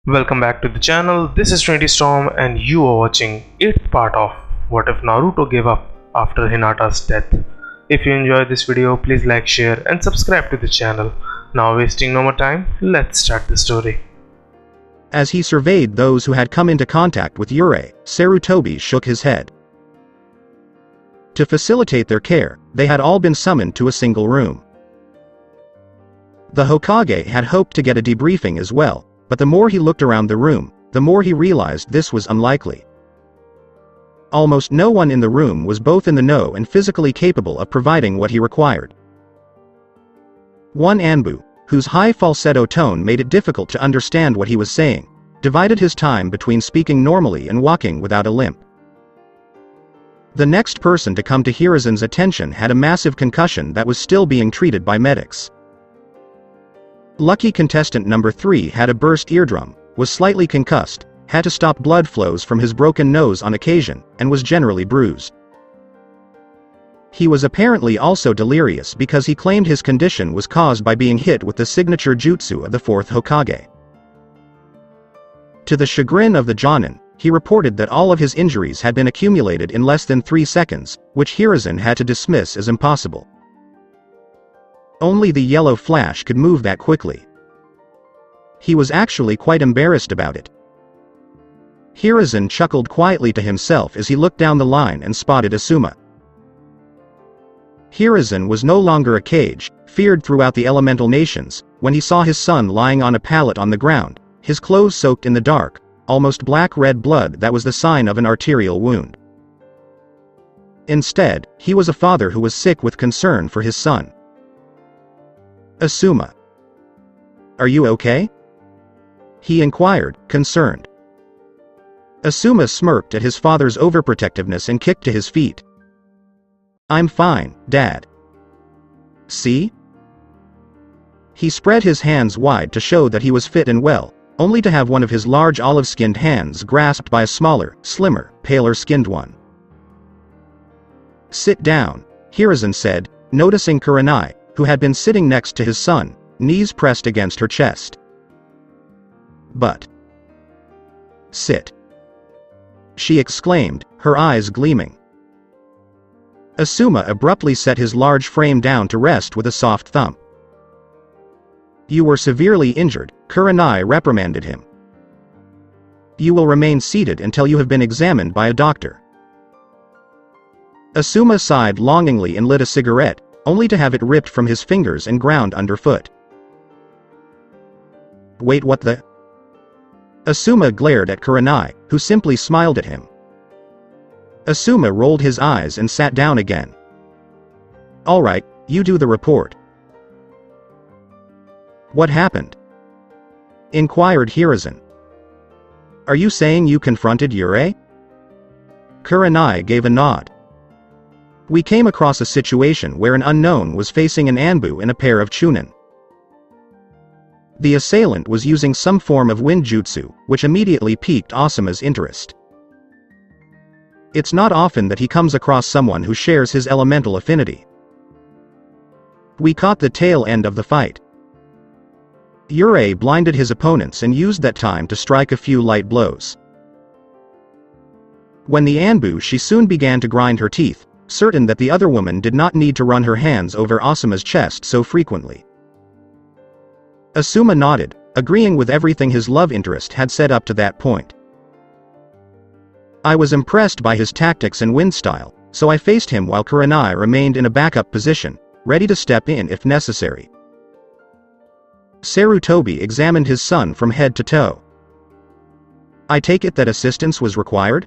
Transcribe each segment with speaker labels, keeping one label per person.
Speaker 1: Welcome back to the channel. This is Trinity Storm and you are watching 8th part of What If Naruto Gave Up After Hinata's Death. If you enjoyed this video, please like, share and subscribe to the channel. Now wasting no more time, let's start the story.
Speaker 2: As he surveyed those who had come into contact with Yurei, Sarutobi shook his head. To facilitate their care, they had all been summoned to a single room. The Hokage had hoped to get a debriefing as well, but the more he looked around the room, the more he realized this was unlikely. Almost no one in the room was both in the know and physically capable of providing what he required. One Anbu, whose high falsetto tone made it difficult to understand what he was saying, divided his time between speaking normally and walking without a limp. The next person to come to Hiruzen's attention had a massive concussion that was still being treated by medics. Lucky contestant number 3 had a burst eardrum, was slightly concussed, had to stop blood flows from his broken nose on occasion, and was generally bruised. He was apparently also delirious because he claimed his condition was caused by being hit with the signature jutsu of the 4th Hokage. To the chagrin of the Jonin, he reported that all of his injuries had been accumulated in less than 3 seconds, which Hiruzen had to dismiss as impossible. Only the yellow flash could move that quickly. He was actually quite embarrassed about it. Hiruzen chuckled quietly to himself as he looked down the line and spotted Asuma. Hiruzen was no longer a cage, feared throughout the elemental nations, when he saw his son lying on a pallet on the ground, his clothes soaked in the dark, almost black-red blood that was the sign of an arterial wound. Instead, he was a father who was sick with concern for his son. Asuma. Are you okay? He inquired, concerned. Asuma smirked at his father's overprotectiveness and kicked to his feet. I'm fine, Dad. See? He spread his hands wide to show that he was fit and well, only to have one of his large olive-skinned hands grasped by a smaller, slimmer, paler-skinned one. Sit down, Hiruzen said, noticing Kurenai, who had been sitting next to his son, knees pressed against her chest. But. Sit. She exclaimed, her eyes gleaming. Asuma abruptly set his large frame down to rest with a soft thump. You were severely injured, Kurenai reprimanded him. You will remain seated until you have been examined by a doctor. Asuma sighed longingly and lit a cigarette, only to have it ripped from his fingers and ground underfoot. Wait, what the? Asuma glared at Kurenai, who simply smiled at him. Asuma rolled his eyes and sat down again. All right, you do the report. What happened? Inquired Hiruzen. Are you saying you confronted Yurei? Kurenai gave a nod. We came across a situation where an unknown was facing an Anbu and a pair of Chunin. The assailant was using some form of wind jutsu, which immediately piqued Asuma's interest. It's not often that he comes across someone who shares his elemental affinity. We caught the tail end of the fight. Yurei blinded his opponents and used that time to strike a few light blows. When the Anbu, she soon began to grind her teeth, certain that the other woman did not need to run her hands over Asuma's chest so frequently. Asuma nodded, agreeing with everything his love interest had said up to that point. I was impressed by his tactics and wind style, so I faced him while Kurenai remained in a backup position, ready to step in if necessary. Sarutobi examined his son from head to toe. I take it that assistance was required?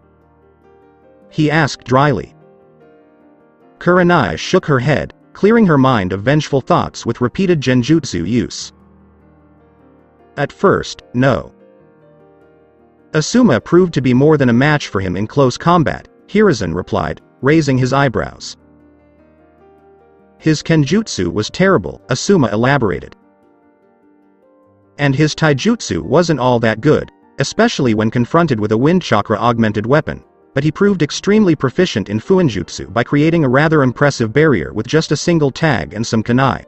Speaker 2: He asked dryly. Kurenai shook her head, clearing her mind of vengeful thoughts with repeated genjutsu use. At first, no. Asuma proved to be more than a match for him in close combat, Hiruzen replied, raising his eyebrows. His kenjutsu was terrible, Asuma elaborated. And his taijutsu wasn't all that good, especially when confronted with a wind chakra augmented weapon, but he proved extremely proficient in fuinjutsu by creating a rather impressive barrier with just a single tag and some kunai.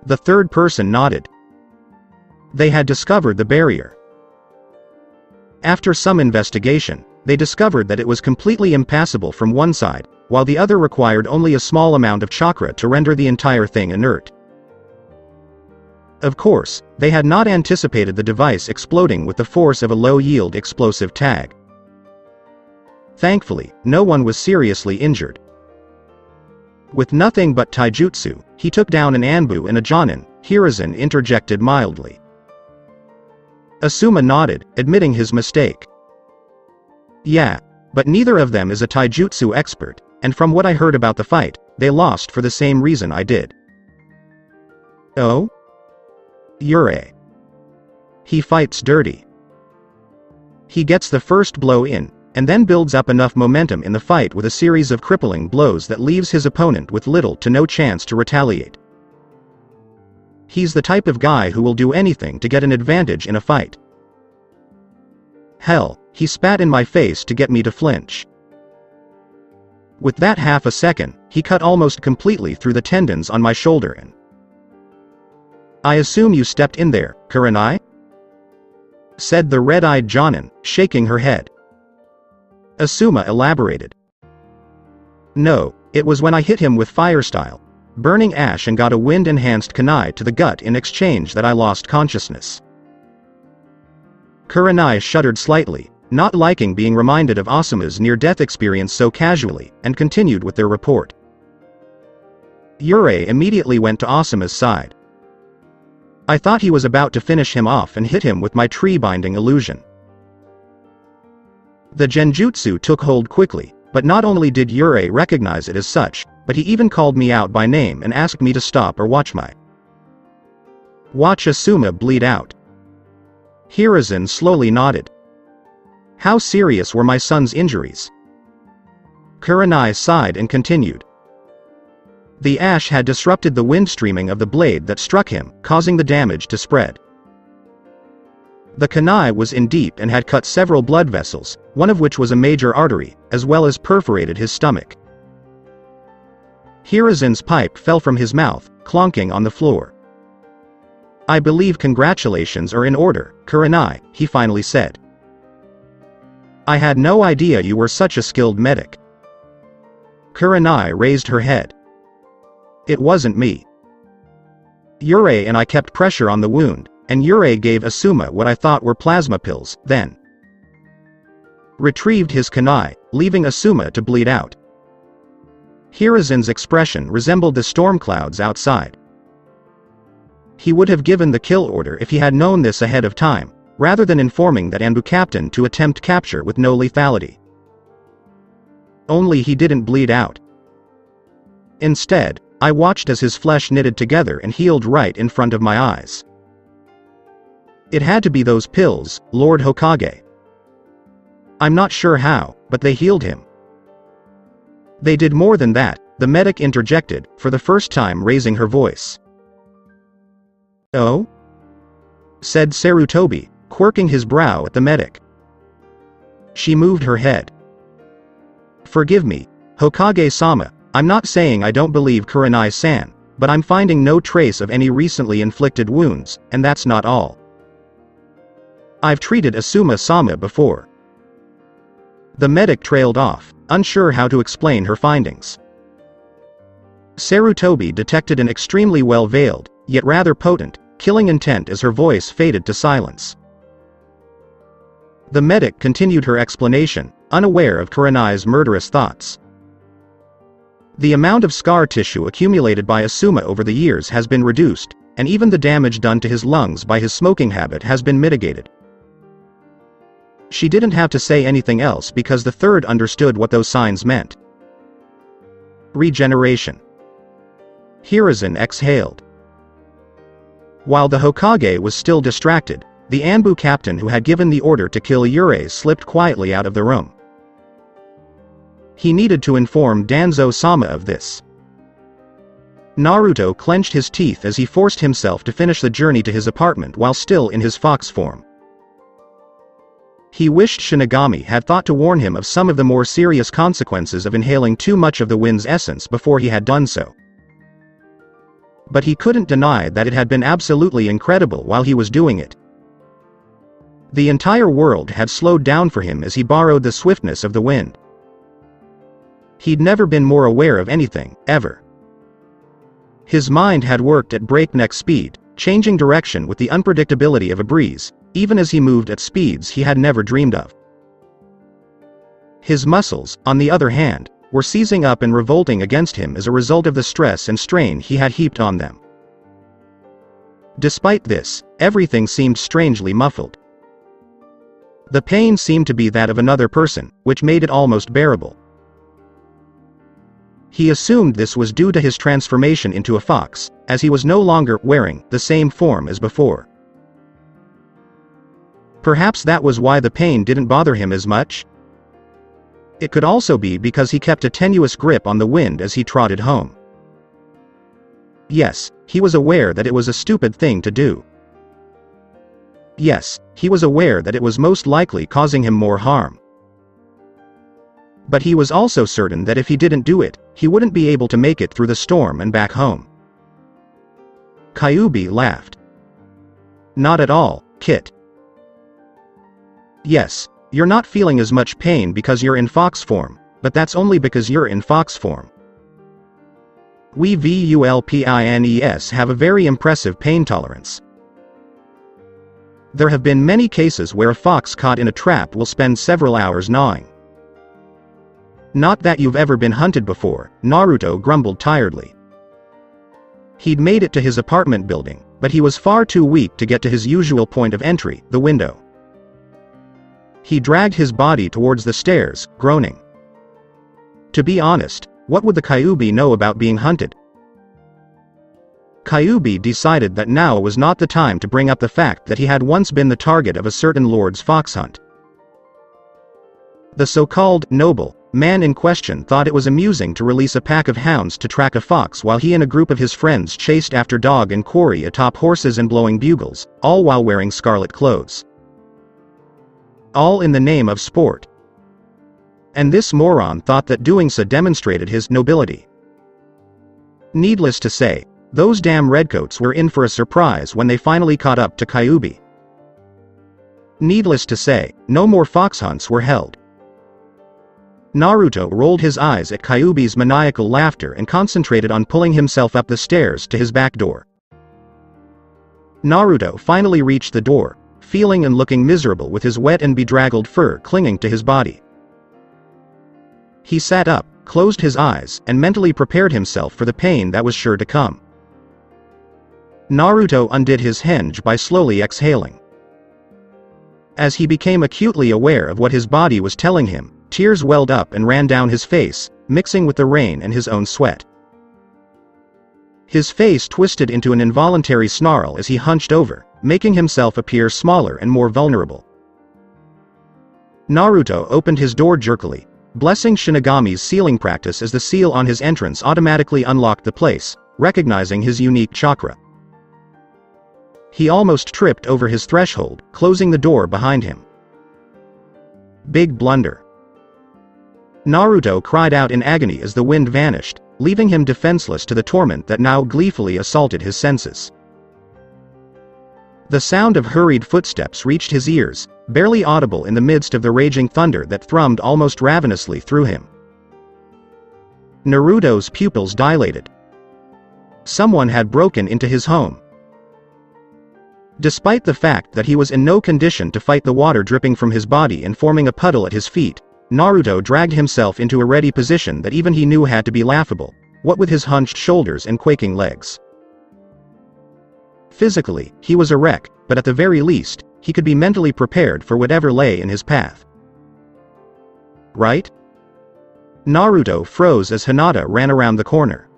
Speaker 2: The third person nodded. They had discovered the barrier. After some investigation, they discovered that it was completely impassable from one side, while the other required only a small amount of chakra to render the entire thing inert. Of course, they had not anticipated the device exploding with the force of a low-yield explosive tag. Thankfully, no one was seriously injured. With nothing but taijutsu, he took down an Anbu and a Jonin, Hiruzen interjected mildly. Asuma nodded, admitting his mistake. Yeah, but neither of them is a taijutsu expert, and from what I heard about the fight, they lost for the same reason I did. Oh? Yurei. He fights dirty. He gets the first blow in, and then builds up enough momentum in the fight with a series of crippling blows that leaves his opponent with little to no chance to retaliate. He's the type of guy who will do anything to get an advantage in a fight. Hell, he spat in my face to get me to flinch. With that half a second, he cut almost completely through the tendons on my shoulder and... I assume you stepped in there, Kurenai? Said the red-eyed Jonin, shaking her head. Asuma elaborated. No, it was when I hit him with fire style, burning ash and got a wind-enhanced kunai to the gut in exchange that I lost consciousness. Kurenai shuddered slightly, not liking being reminded of Asuma's near-death experience so casually, and continued with their report. Yurei immediately went to Asuma's side. I thought he was about to finish him off and hit him with my tree-binding illusion. The genjutsu took hold quickly, but not only did Yurei recognize it as such, but he even called me out by name and asked me to stop or watch Asuma bleed out. Hiruzen slowly nodded. How serious were my son's injuries? Kurenai sighed and continued. The ash had disrupted the wind streaming of the blade that struck him, causing the damage to spread. The kunai was in deep and had cut several blood vessels, one of which was a major artery, as well as perforated his stomach. Hiruzen's pipe fell from his mouth, clonking on the floor. I believe congratulations are in order, Kurenai, he finally said. I had no idea you were such a skilled medic. Kurenai raised her head. It wasn't me. Yurei and I kept pressure on the wound, and Yurei gave Asuma what I thought were plasma pills, then retrieved his kunai, leaving Asuma to bleed out. Hiruzen's expression resembled the storm clouds outside. He would have given the kill order if he had known this ahead of time, rather than informing that Anbu captain to attempt capture with no lethality. Only he didn't bleed out. Instead, I watched as his flesh knitted together and healed right in front of my eyes. It had to be those pills, Lord Hokage. I'm not sure how, but they healed him. They did more than that, the medic interjected, for the first time raising her voice. Oh? Said Sarutobi, quirking his brow at the medic. She moved her head. Forgive me, Hokage-sama, I'm not saying I don't believe Kurenai-san, but I'm finding no trace of any recently inflicted wounds, and that's not all. I've treated Asuma-sama before. The medic trailed off, unsure how to explain her findings. Sarutobi detected an extremely well-veiled, yet rather potent, killing intent as her voice faded to silence. The medic continued her explanation, unaware of Kurenai's murderous thoughts. The amount of scar tissue accumulated by Asuma over the years has been reduced, and even the damage done to his lungs by his smoking habit has been mitigated. She didn't have to say anything else because the third understood what those signs meant. Regeneration. Hiruzen exhaled. While the Hokage was still distracted, the Anbu captain who had given the order to kill Yurei slipped quietly out of the room. He needed to inform Danzo-sama of this. Naruto clenched his teeth as he forced himself to finish the journey to his apartment while still in his fox form. He wished Shinigami had thought to warn him of some of the more serious consequences of inhaling too much of the wind's essence before he had done so. But he couldn't deny that it had been absolutely incredible while he was doing it. The entire world had slowed down for him as he borrowed the swiftness of the wind. He'd never been more aware of anything, ever. His mind had worked at breakneck speed, changing direction with the unpredictability of a breeze, even as he moved at speeds he had never dreamed of. His muscles, on the other hand, were seizing up and revolting against him as a result of the stress and strain he had heaped on them. Despite this, everything seemed strangely muffled. The pain seemed to be that of another person, which made it almost bearable. He assumed this was due to his transformation into a fox, as he was no longer wearing the same form as before. Perhaps that was why the pain didn't bother him as much? It could also be because he kept a tenuous grip on the wind as he trotted home. Yes, he was aware that it was a stupid thing to do. Yes, he was aware that it was most likely causing him more harm. But he was also certain that if he didn't do it, he wouldn't be able to make it through the storm and back home. Kyuubi laughed. Not at all, Kit. Yes, you're not feeling as much pain because you're in fox form, but that's only because you're in fox form. We VULPINES have a very impressive pain tolerance. There have been many cases where a fox caught in a trap will spend several hours gnawing. Not that you've ever been hunted before, Naruto grumbled tiredly. He'd made it to his apartment building, but he was far too weak to get to his usual point of entry, the window. He dragged his body towards the stairs, groaning. To be honest, what would the Kyuubi know about being hunted? Kyuubi decided that now was not the time to bring up the fact that he had once been the target of a certain lord's fox hunt. The so-called noble man in question thought it was amusing to release a pack of hounds to track a fox while he and a group of his friends chased after dog and quarry atop horses and blowing bugles, all while wearing scarlet clothes. All in the name of sport. And this moron thought that doing so demonstrated his nobility. Needless to say, those damn redcoats were in for a surprise when they finally caught up to Kyuubi. Needless to say, no more fox hunts were held. Naruto rolled his eyes at Kyuubi's maniacal laughter and concentrated on pulling himself up the stairs to his back door. Naruto finally reached the door, feeling and looking miserable with his wet and bedraggled fur clinging to his body. He sat up, closed his eyes, and mentally prepared himself for the pain that was sure to come. Naruto undid his hinge by slowly exhaling. As he became acutely aware of what his body was telling him, tears welled up and ran down his face, mixing with the rain and his own sweat. His face twisted into an involuntary snarl as he hunched over, making himself appear smaller and more vulnerable. Naruto opened his door jerkily, blessing Shinigami's sealing practice as the seal on his entrance automatically unlocked the place, recognizing his unique chakra. He almost tripped over his threshold, closing the door behind him. Big blunder. Naruto cried out in agony as the wind vanished, leaving him defenseless to the torment that now gleefully assaulted his senses. The sound of hurried footsteps reached his ears, barely audible in the midst of the raging thunder that thrummed almost ravenously through him. Naruto's pupils dilated. Someone had broken into his home. Despite the fact that he was in no condition to fight the water dripping from his body and forming a puddle at his feet, Naruto dragged himself into a ready position that even he knew had to be laughable, what with his hunched shoulders and quaking legs. Physically, he was a wreck, but at the very least, he could be mentally prepared for whatever lay in his path. Right? Naruto froze as Hinata ran around the corner.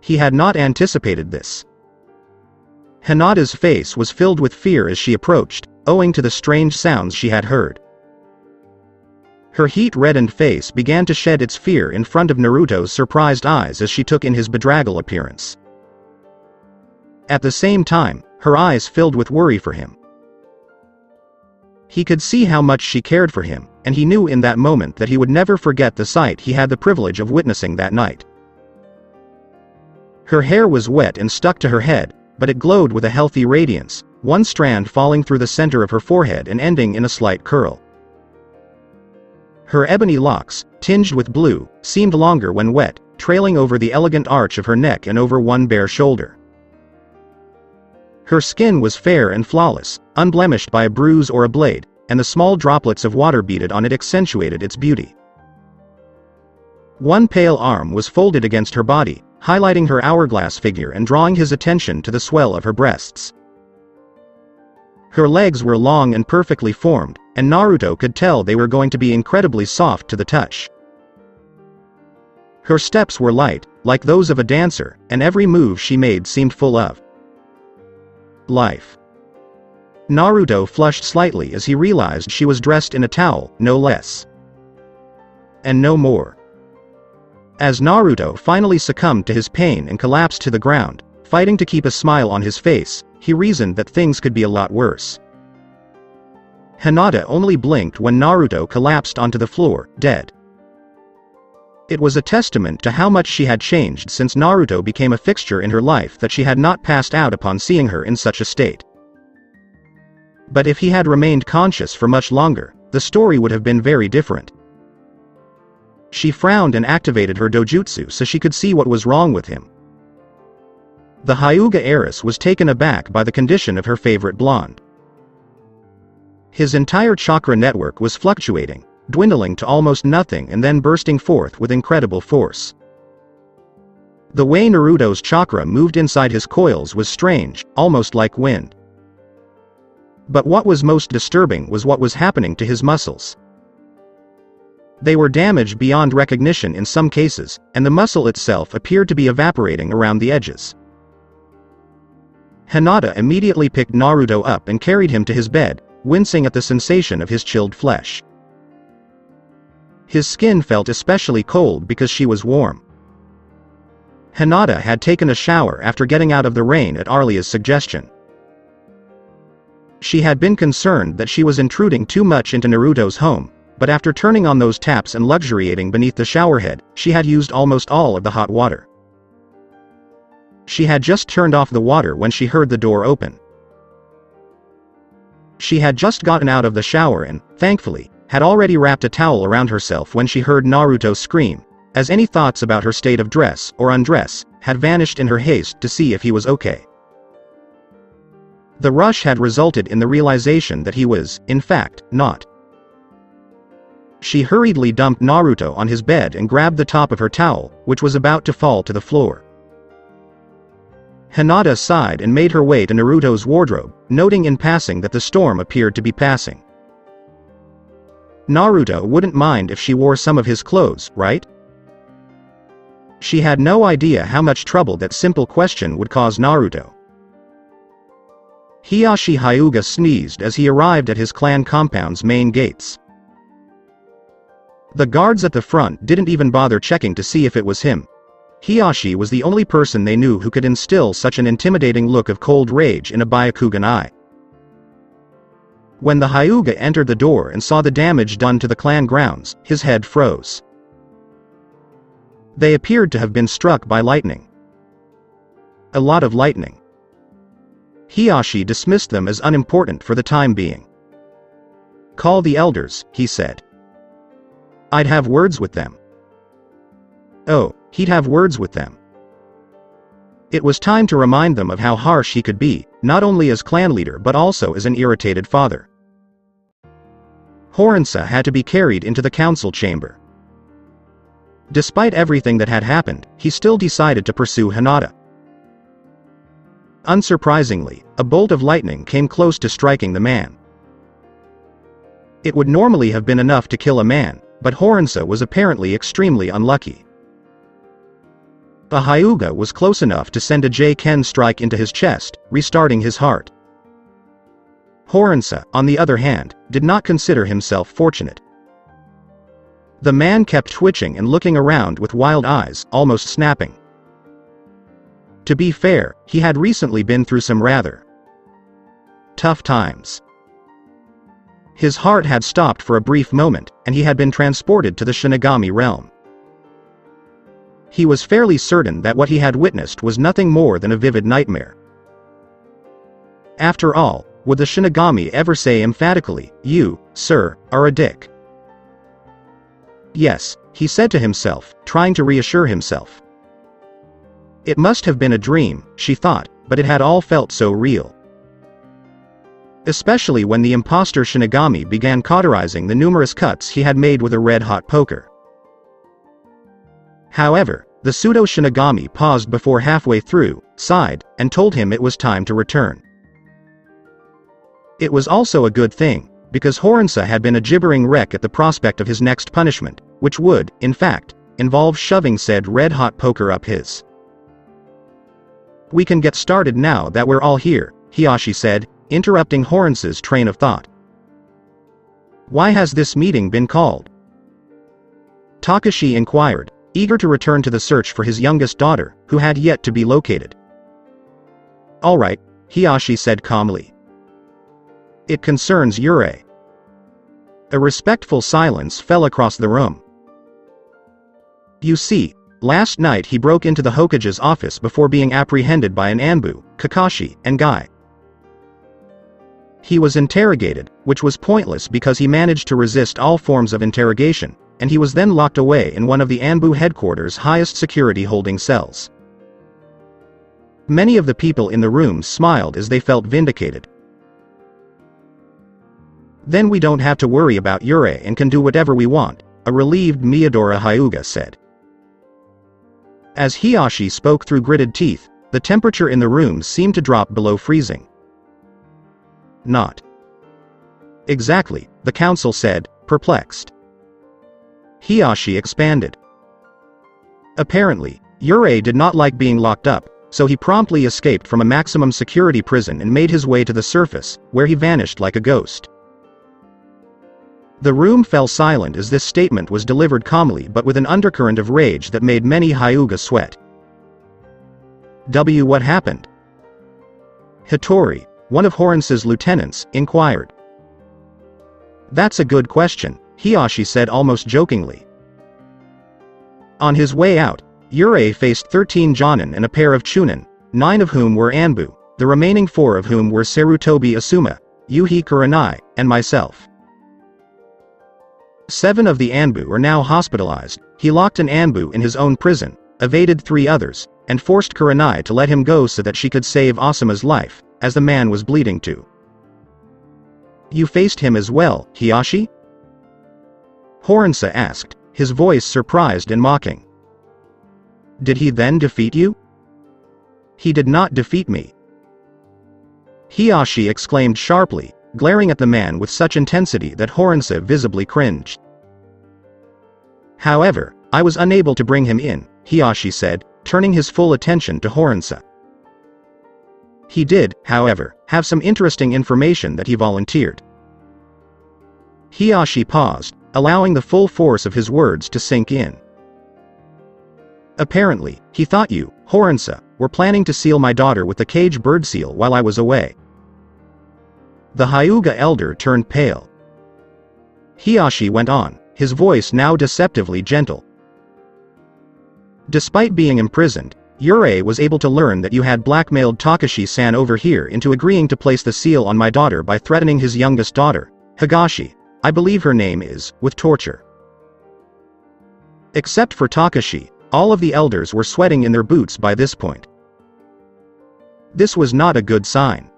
Speaker 2: He had not anticipated this. Hinata's face was filled with fear as she approached, owing to the strange sounds she had heard. Her heat-reddened face began to shed its fear in front of Naruto's surprised eyes as she took in his bedraggled appearance. At the same time, her eyes filled with worry for him. He could see how much she cared for him, and he knew in that moment that he would never forget the sight he had the privilege of witnessing that night. Her hair was wet and stuck to her head, but it glowed with a healthy radiance, one strand falling through the center of her forehead and ending in a slight curl. Her ebony locks, tinged with blue, seemed longer when wet, trailing over the elegant arch of her neck and over one bare shoulder. Her skin was fair and flawless, unblemished by a bruise or a blade, and the small droplets of water beaded on it accentuated its beauty. One pale arm was folded against her body, highlighting her hourglass figure and drawing his attention to the swell of her breasts. Her legs were long and perfectly formed, and Naruto could tell they were going to be incredibly soft to the touch. Her steps were light, like those of a dancer, and every move she made seemed full of life. Naruto flushed slightly as he realized she was dressed in a towel, no less and no more. As Naruto finally succumbed to his pain and collapsed to the ground, fighting to keep a smile on his face, he reasoned that things could be a lot worse. Hinata only blinked when Naruto collapsed onto the floor, dead. It was a testament to how much she had changed since Naruto became a fixture in her life that she had not passed out upon seeing her in such a state. But if he had remained conscious for much longer, the story would have been very different. She frowned and activated her dojutsu so she could see what was wrong with him. The Hyuga heiress was taken aback by the condition of her favorite blonde. His entire chakra network was fluctuating, dwindling to almost nothing and then bursting forth with incredible force. The way Naruto's chakra moved inside his coils was strange, almost like wind. But what was most disturbing was what was happening to his muscles. They were damaged beyond recognition in some cases, and the muscle itself appeared to be evaporating around the edges. Hinata immediately picked Naruto up and carried him to his bed, wincing at the sensation of his chilled flesh. His skin felt especially cold because she was warm. Hinata had taken a shower after getting out of the rain at Arlia's suggestion. She had been concerned that she was intruding too much into Naruto's home, but after turning on those taps and luxuriating beneath the showerhead, she had used almost all of the hot water. She had just turned off the water when she heard the door open. She had just gotten out of the shower and, thankfully, had already wrapped a towel around herself when she heard Naruto scream, as any thoughts about her state of dress or undress had vanished in her haste to see if he was okay. The rush had resulted in the realization that he was, in fact, not. She hurriedly dumped Naruto on his bed and grabbed the top of her towel, which was about to fall to the floor. Hinata sighed and made her way to Naruto's wardrobe, noting in passing that the storm appeared to be passing. Naruto wouldn't mind if she wore some of his clothes, right? She had no idea how much trouble that simple question would cause Naruto. Hiyashi Hyuga sneezed as he arrived at his clan compound's main gates. The guards at the front didn't even bother checking to see if it was him. Hiyashi was the only person they knew who could instill such an intimidating look of cold rage in a Byakugan eye. When the Hyuga entered the door and saw the damage done to the clan grounds, his head froze. They appeared to have been struck by lightning. A lot of lightning. Hiyashi dismissed them as unimportant for the time being. "Call the elders," he said. "I'd have words with them." Oh, he'd have words with them. It was time to remind them of how harsh he could be, not only as clan leader but also as an irritated father. Horinsa had to be carried into the council chamber. Despite everything that had happened, he still decided to pursue Hinata. Unsurprisingly, a bolt of lightning came close to striking the man. It would normally have been enough to kill a man, but Horinsa was apparently extremely unlucky. The Hyuga was close enough to send a J-Ken strike into his chest, restarting his heart. Horinsa, on the other hand, did not consider himself fortunate. The man kept twitching and looking around with wild eyes, almost snapping. To be fair, he had recently been through some rather tough times. His heart had stopped for a brief moment, and he had been transported to the Shinigami realm. He was fairly certain that what he had witnessed was nothing more than a vivid nightmare. After all, would the Shinigami ever say emphatically, "You, sir, are a dick"? Yes, he said to himself, trying to reassure himself. It must have been a dream, she thought, but it had all felt so real. Especially when the imposter Shinigami began cauterizing the numerous cuts he had made with a red-hot poker. However, the pseudo-Shinigami paused before halfway through, sighed, and told him it was time to return. It was also a good thing, because Horinsa had been a gibbering wreck at the prospect of his next punishment, which would, in fact, involve shoving said red-hot poker up his. "We can get started now that we're all here," Hiashi said, interrupting Horinsa's train of thought. "Why has this meeting been called?" Takashi inquired, eager to return to the search for his youngest daughter, who had yet to be located. "All right," Hiashi said calmly. "It concerns Yurei." A respectful silence fell across the room. "You see, last night he broke into the Hokage's office before being apprehended by an Anbu, Kakashi, and Guy. He was interrogated, which was pointless because he managed to resist all forms of interrogation, and he was then locked away in one of the Anbu headquarters' highest security holding cells." Many of the people in the room smiled as they felt vindicated. "Then we don't have to worry about Yurei and can do whatever we want," a relieved Miyadora Hyuga said. As Hiashi spoke through gritted teeth, the temperature in the room seemed to drop below freezing. "Not exactly," the council said, perplexed. Hiashi expanded. "Apparently, Yurei did not like being locked up, so he promptly escaped from a maximum security prison and made his way to the surface, where he vanished like a ghost." The room fell silent as this statement was delivered calmly but with an undercurrent of rage that made many Hyuga sweat. What happened?" Hitori, one of Horinsa's lieutenants, inquired. "That's a good question," Hiashi said almost jokingly. On his way out, Yurei faced 13 Jonin and a pair of Chunin, 9 of whom were Anbu, the remaining 4 of whom were Sarutobi Asuma, Yuhi Kurenai, and myself. 7 of the Anbu are now hospitalized. He locked an Anbu in his own prison, evaded 3 others, and forced Kurenai to let him go so that she could save Asuma's life, as the man was bleeding too. "You faced him as well, Hiashi?" Horinsa asked, his voice surprised and mocking. "Did he then defeat you?" "He did not defeat me," Hiashi exclaimed sharply, glaring at the man with such intensity that Horinsa visibly cringed. "However, I was unable to bring him in," Hiashi said, turning his full attention to Horinsa. "He did, however, have some interesting information that he volunteered." Hiashi paused, allowing the full force of his words to sink in. "Apparently, he thought you, Horinsa, were planning to seal my daughter with the cage bird seal while I was away." The Hyuga elder turned pale. Hiashi went on, his voice now deceptively gentle. "Despite being imprisoned, Yurei was able to learn that you had blackmailed Takashi-san over here into agreeing to place the seal on my daughter by threatening his youngest daughter, Higashi, I believe her name is, with torture." Except for Takashi, all of the elders were sweating in their boots by this point. This was not a good sign.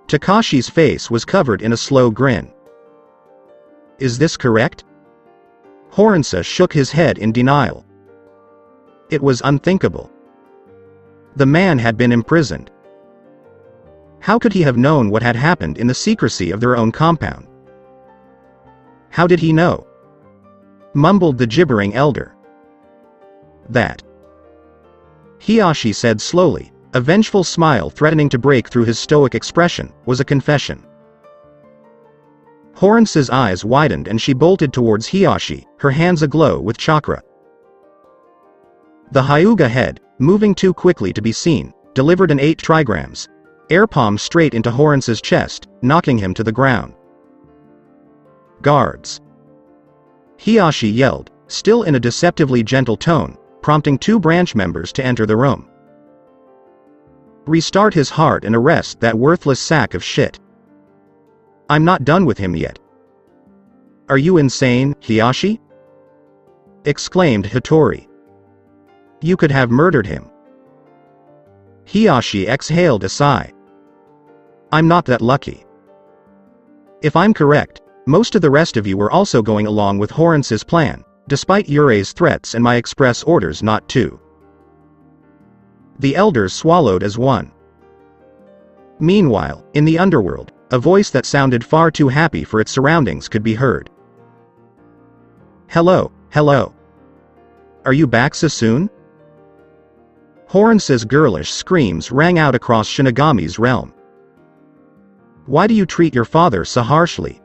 Speaker 2: Takashi's face was covered in a slow grin. "Is this correct?" Horinsa shook his head in denial. It was unthinkable. The man had been imprisoned. How could he have known what had happened in the secrecy of their own compound? "How did he know?" mumbled the gibbering elder. "That," Hiashi said slowly, a vengeful smile threatening to break through his stoic expression, "was a confession." Horinsa's eyes widened and she bolted towards Hiashi, her hands aglow with chakra. The Hyuga head, moving too quickly to be seen, delivered an 8 trigrams, air palm straight into Horinsa's chest, knocking him to the ground. "Guards!" Hiashi yelled, still in a deceptively gentle tone, prompting 2 branch members to enter the room. Restart his heart and arrest that worthless sack of shit. I'm not done with him yet. Are you insane, Hiyashi? Exclaimed Hattori. You could have murdered him. Hiyashi exhaled a sigh. I'm not that lucky. If I'm correct, most of the rest of you were also going along with Horance's plan, despite Yurei's threats and my express orders not to. The elders swallowed as one. Meanwhile, in the underworld, a voice that sounded far too happy for its surroundings could be heard. Hello, hello. Are you back so soon? Horance's girlish screams rang out across Shinigami's realm. Why do you treat your father so harshly?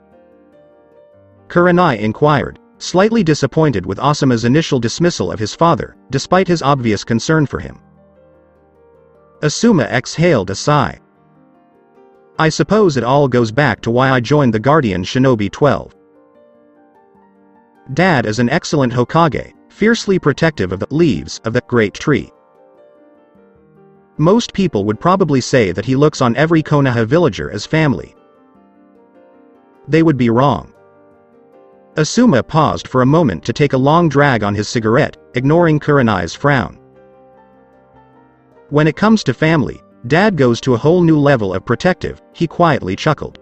Speaker 2: Kurenai inquired, slightly disappointed with Asuma's initial dismissal of his father, despite his obvious concern for him. Asuma exhaled a sigh. I suppose it all goes back to why I joined the Guardian Shinobi 12. Dad is an excellent Hokage, fiercely protective of the leaves of the great tree. Most people would probably say that he looks on every Konoha villager as family. They would be wrong. Asuma paused for a moment to take a long drag on his cigarette, ignoring Kurenai's frown. When it comes to family, Dad goes to a whole new level of protective, he quietly chuckled.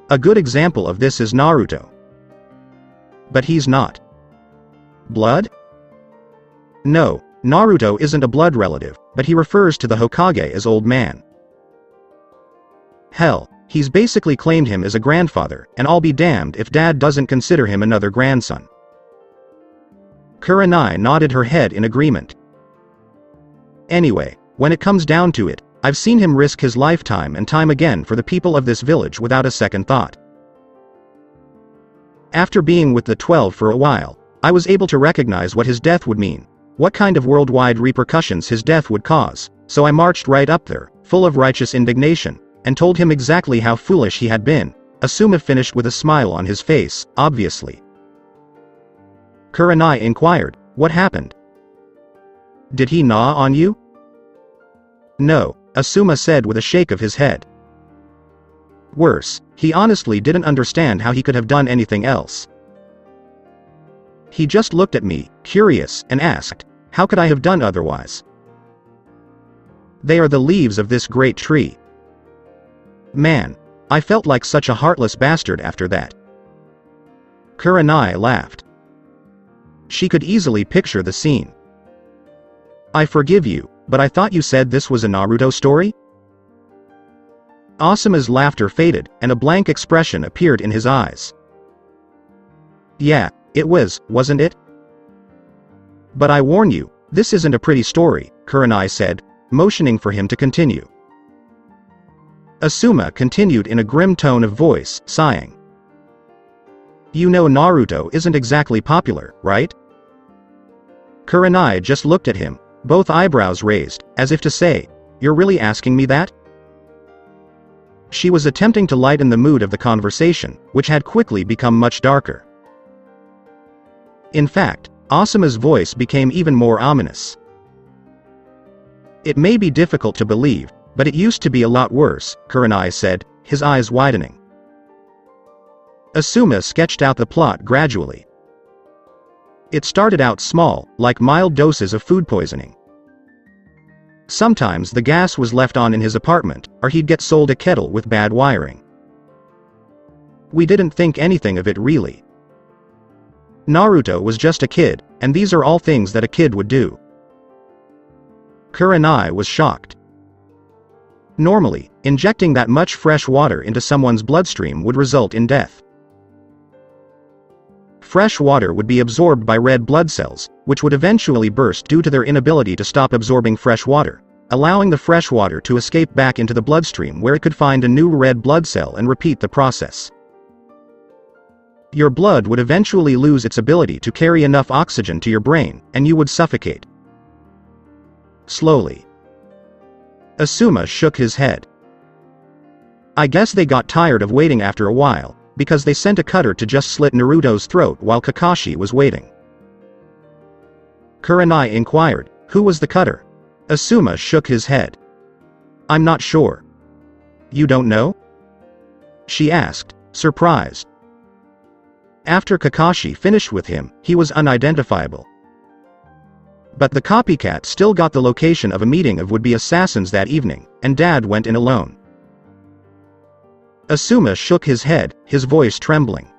Speaker 2: A good example of this is Naruto. But he's not. Blood? No, Naruto isn't a blood relative, but he refers to the Hokage as old man. Hell, he's basically claimed him as a grandfather, and I'll be damned if Dad doesn't consider him another grandson. Kurenai nodded her head in agreement. Anyway, when it comes down to it, I've seen him risk his lifetime and time again for the people of this village without a second thought. After being with the 12 for a while, I was able to recognize what his death would mean, what kind of worldwide repercussions his death would cause, so I marched right up there, full of righteous indignation, and told him exactly how foolish he had been. Asuma finished with a smile on his face, obviously. Kurenai inquired, what happened? Did he gnaw on you? No, Asuma said with a shake of his head. Worse, he honestly didn't understand how he could have done anything else. He just looked at me, curious, and asked, how could I have done otherwise? They are the leaves of this great tree. Man, I felt like such a heartless bastard after that. Kurenai laughed. She could easily picture the scene. I forgive you, but I thought you said this was a Naruto story? Asuma's laughter faded, and a blank expression appeared in his eyes. Yeah, it was, wasn't it? But I warn you, this isn't a pretty story, Kurenai said, motioning for him to continue. Asuma continued in a grim tone of voice, sighing. You know Naruto isn't exactly popular, right? Kurenai just looked at him, both eyebrows raised, as if to say, you're really asking me that? She was attempting to lighten the mood of the conversation, which had quickly become much darker. In fact, Asuma's voice became even more ominous. It may be difficult to believe, but it used to be a lot worse, Kurenai said, his eyes widening. Asuma sketched out the plot gradually. It started out small, like mild doses of food poisoning. Sometimes the gas was left on in his apartment, or he'd get sold a kettle with bad wiring. We didn't think anything of it really. Naruto was just a kid, and these are all things that a kid would do. Kurenai was shocked. Normally, injecting that much fresh water into someone's bloodstream would result in death. Fresh water would be absorbed by red blood cells, which would eventually burst due to their inability to stop absorbing fresh water, allowing the fresh water to escape back into the bloodstream where it could find a new red blood cell and repeat the process. Your blood would eventually lose its ability to carry enough oxygen to your brain, and you would suffocate. Slowly. Asuma shook his head. I guess they got tired of waiting after a while, because they sent a cutter to just slit Naruto's throat while Kakashi was waiting. Kurenai inquired. Who was the cutter? Asuma shook his head. I'm not sure. You don't know? She asked, surprised. After Kakashi finished with him, he was unidentifiable. But the copycat still got the location of a meeting of would-be assassins that evening, and Dad went in alone. Asuma shook his head, his voice trembling.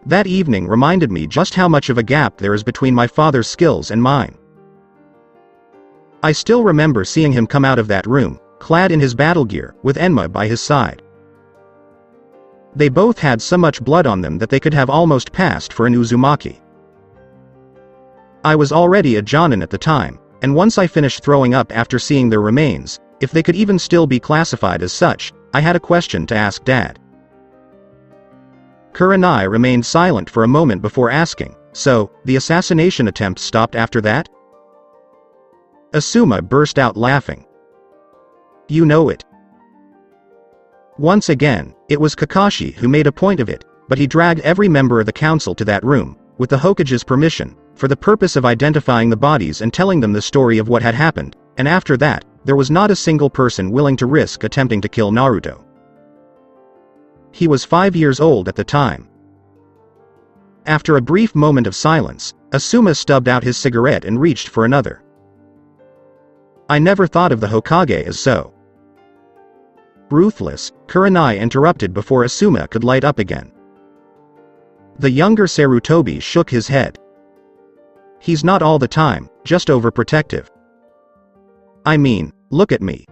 Speaker 2: That evening reminded me just how much of a gap there is between my father's skills and mine. I still remember seeing him come out of that room, clad in his battle gear, with Enma by his side. They both had so much blood on them that they could have almost passed for an Uzumaki. I was already a Jonin at the time, and once I finished throwing up after seeing their remains, if they could even still be classified as such, I had a question to ask Dad. Kurenai remained silent for a moment before asking, so, the assassination attempt stopped after that? Asuma burst out laughing. You know it. Once again, it was Kakashi who made a point of it, but he dragged every member of the council to that room, with the Hokage's permission, for the purpose of identifying the bodies and telling them the story of what had happened, and after that, there was not a single person willing to risk attempting to kill Naruto. He was 5 years old at the time. After a brief moment of silence, Asuma stubbed out his cigarette and reached for another. I never thought of the Hokage as so ruthless, Kurenai interrupted before Asuma could light up again. The younger Sarutobi shook his head. He's not all the time, just overprotective. I mean, look at me.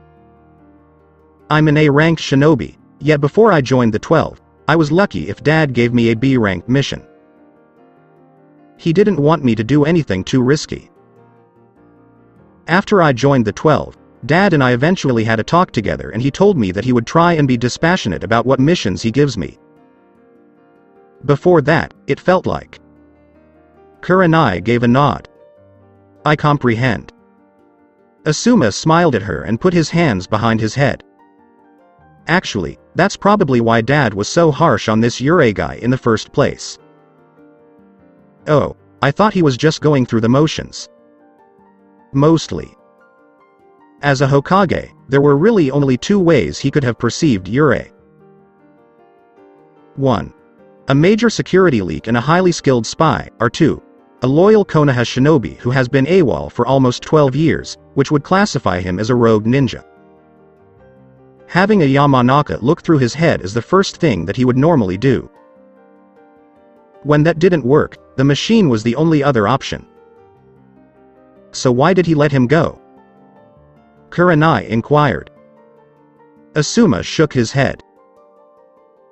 Speaker 2: I'm an A-ranked shinobi, yet before I joined the 12, I was lucky if Dad gave me a B-ranked mission. He didn't want me to do anything too risky. After I joined the 12, Dad and I eventually had a talk together and he told me that he would try and be dispassionate about what missions he gives me. Before that, it felt like. Kurenai gave a nod. I comprehend. Asuma smiled at her and put his hands behind his head. Actually, that's probably why Dad was so harsh on this Yurei guy in the first place. Oh, I thought he was just going through the motions. Mostly. As a Hokage, there were really only two ways he could have perceived Yurei. 1. A major security leak and a highly skilled spy, or 2. A loyal Konoha shinobi who has been AWOL for almost 12 years, which would classify him as a rogue ninja. Having a Yamanaka look through his head is the first thing that he would normally do. When that didn't work, the machine was the only other option. So why did he let him go? Kurenai inquired. Asuma shook his head.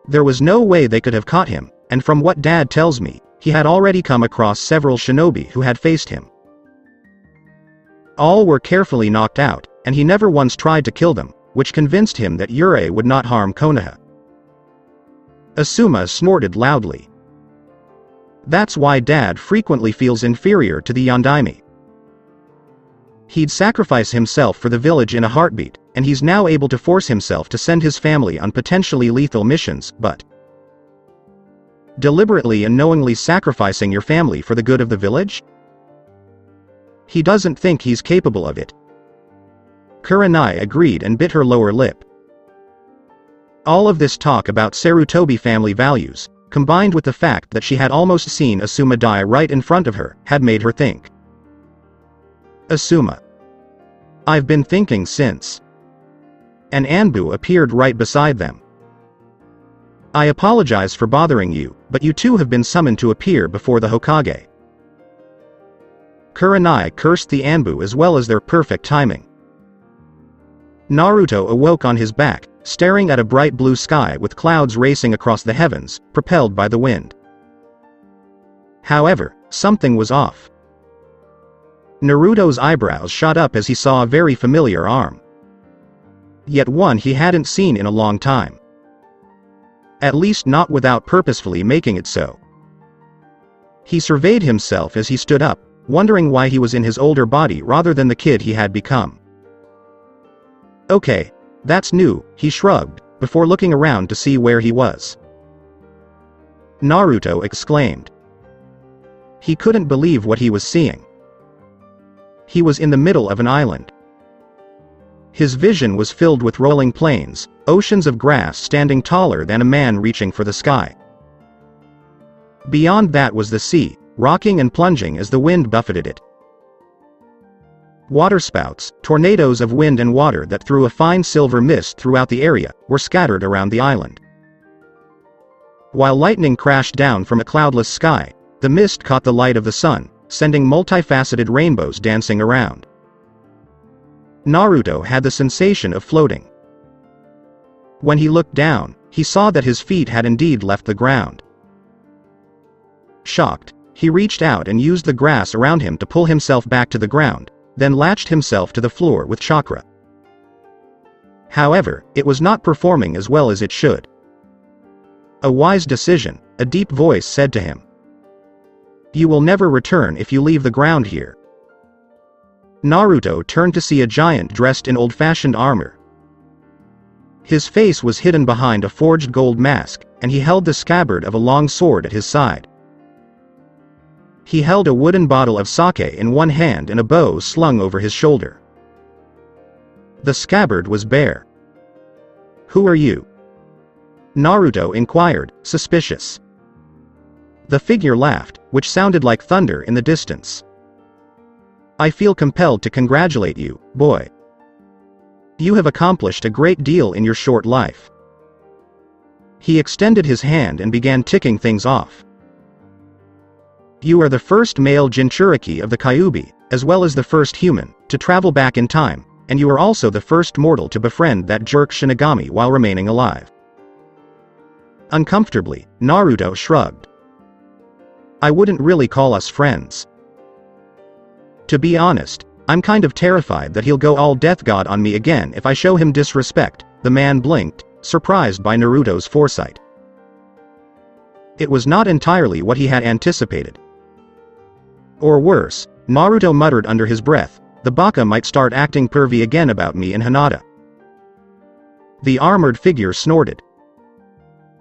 Speaker 2: There was no way they could have caught him, and from what Dad tells me, he had already come across several shinobi who had faced him. All were carefully knocked out, and he never once tried to kill them, which convinced him that Yurei would not harm Konoha. Asuma snorted loudly. That's why Dad frequently feels inferior to the Yondaime. He'd sacrifice himself for the village in a heartbeat, and he's now able to force himself to send his family on potentially lethal missions, but deliberately and knowingly sacrificing your family for the good of the village? He doesn't think he's capable of it. Kurenai agreed and bit her lower lip. All of this talk about Sarutobi family values, combined with the fact that she had almost seen Asuma die right in front of her, had made her think. Asuma. I've been thinking since. An Anbu appeared right beside them. I apologize for bothering you, but you two have been summoned to appear before the Hokage. Kurenai cursed the Anbu as well as their perfect timing. Naruto awoke on his back, staring at a bright blue sky with clouds racing across the heavens, propelled by the wind. However, something was off. Naruto's eyebrows shot up as he saw a very familiar arm. Yet one he hadn't seen in a long time. At least not without purposefully making it so. He surveyed himself as he stood up, wondering why he was in his older body rather than the kid he had become. Okay, that's new, he shrugged, before looking around to see where he was. Naruto exclaimed. He couldn't believe what he was seeing. He was in the middle of an island. His vision was filled with rolling plains, oceans of grass standing taller than a man reaching for the sky. Beyond that was the sea, rocking and plunging as the wind buffeted it. Waterspouts, tornadoes of wind and water that threw a fine silver mist throughout the area, were scattered around the island. While lightning crashed down from a cloudless sky, the mist caught the light of the sun, sending multifaceted rainbows dancing around. Naruto had the sensation of floating. When he looked down, he saw that his feet had indeed left the ground. Shocked, he reached out and used the grass around him to pull himself back to the ground, then latched himself to the floor with chakra. However, it was not performing as well as it should. A wise decision, a deep voice said to him. You will never return if you leave the ground here. Naruto turned to see a giant dressed in old-fashioned armor. His face was hidden behind a forged gold mask, and he held the scabbard of a long sword at his side. He held a wooden bottle of sake in one hand and a bow slung over his shoulder. The scabbard was bare. Who are you? Naruto inquired, suspicious. The figure laughed, which sounded like thunder in the distance. I feel compelled to congratulate you, boy. You have accomplished a great deal in your short life. He extended his hand and began ticking things off. You are the first male Jinchuriki of the Kyuubi, as well as the first human, to travel back in time, and you are also the first mortal to befriend that jerk Shinigami while remaining alive. Uncomfortably, Naruto shrugged. I wouldn't really call us friends. To be honest, I'm kind of terrified that he'll go all death god on me again if I show him disrespect, the man blinked, surprised by Naruto's foresight. It was not entirely what he had anticipated. Or worse, Naruto muttered under his breath, the baka might start acting pervy again about me and Hinata. The armored figure snorted.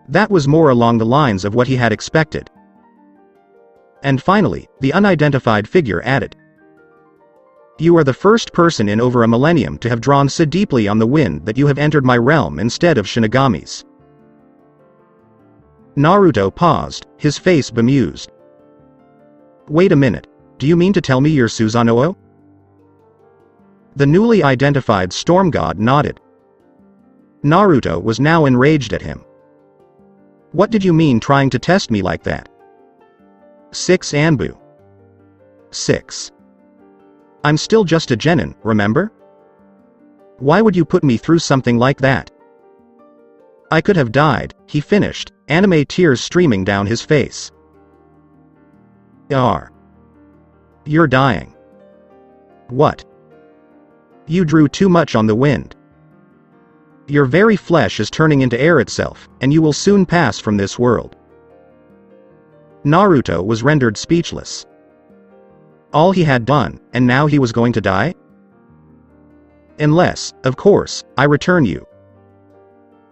Speaker 2: That was more along the lines of what he had expected. And finally, the unidentified figure added. You are the first person in over a millennium to have drawn so deeply on the wind that you have entered my realm instead of Shinigami's. Naruto paused, his face bemused. Wait a minute, do you mean to tell me you're Susanoo? The newly identified storm god nodded. Naruto was now enraged at him. What did you mean trying to test me like that? 6 Anbu. 6. I'm still just a genin, remember? Why would you put me through something like that? I could have died, he finished, anime tears streaming down his face. You're dying. What? You drew too much on the wind. Your very flesh is turning into air itself, and you will soon pass from this world. Naruto was rendered speechless. All he had done, and now he was going to die? Unless, of course, I return you.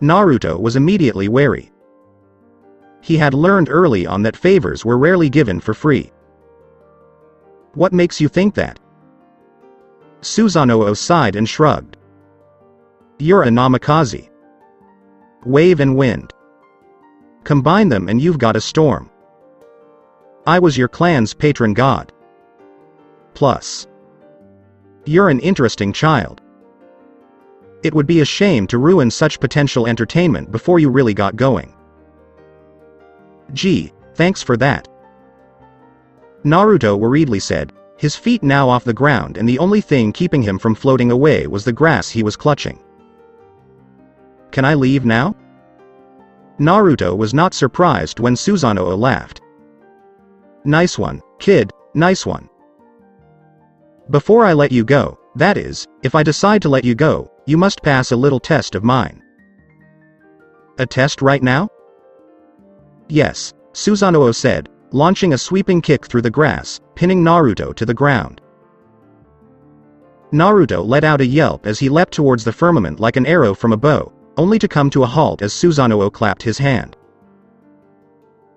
Speaker 2: Naruto was immediately wary. He had learned early on that favors were rarely given for free. What makes you think that? Susanoo sighed and shrugged. You're a Namikaze. Wave and wind. Combine them and you've got a storm. I was your clan's patron god. Plus, you're an interesting child. It would be a shame to ruin such potential entertainment before you really got going. Gee, thanks for that. Naruto worriedly said, his feet now off the ground and the only thing keeping him from floating away was the grass he was clutching. Can I leave now? Naruto was not surprised when Susanoo laughed. Nice one, kid, nice one. Before I let you go, that is, if I decide to let you go, you must pass a little test of mine. A test right now? Yes, Susanoo said, launching a sweeping kick through the grass, pinning Naruto to the ground. Naruto let out a yelp as he leapt towards the firmament like an arrow from a bow, only to come to a halt as Susanoo clapped his hand.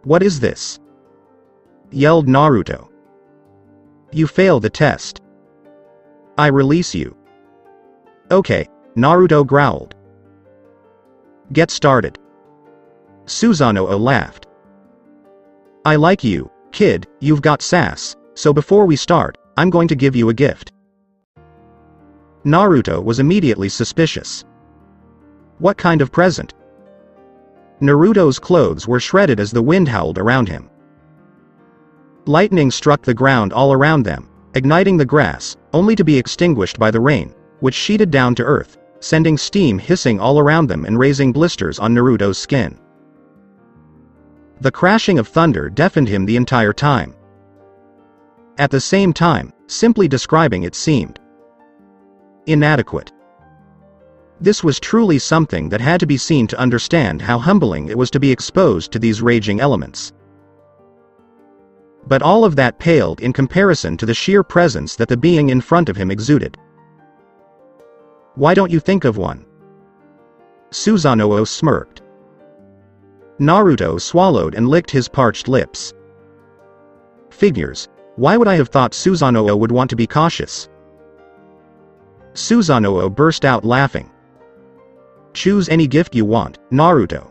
Speaker 2: What is this? Yelled Naruto. You failed the test. I release you. Okay, Naruto growled. Get started. Susanoo laughed. I like you, kid, you've got sass, so before we start, I'm going to give you a gift. Naruto was immediately suspicious. What kind of present? Naruto's clothes were shredded as the wind howled around him. Lightning struck the ground all around them, igniting the grass, only to be extinguished by the rain, which sheeted down to earth, sending steam hissing all around them and raising blisters on Naruto's skin. The crashing of thunder deafened him the entire time. At the same time, simply describing it seemed inadequate. This was truly something that had to be seen to understand how humbling it was to be exposed to these raging elements. But all of that paled in comparison to the sheer presence that the being in front of him exuded. Why don't you think of one? Susanoo smirked. Naruto swallowed and licked his parched lips. Figures, why would I have thought Susanoo would want to be cautious? Susanoo burst out laughing. Choose any gift you want, Naruto.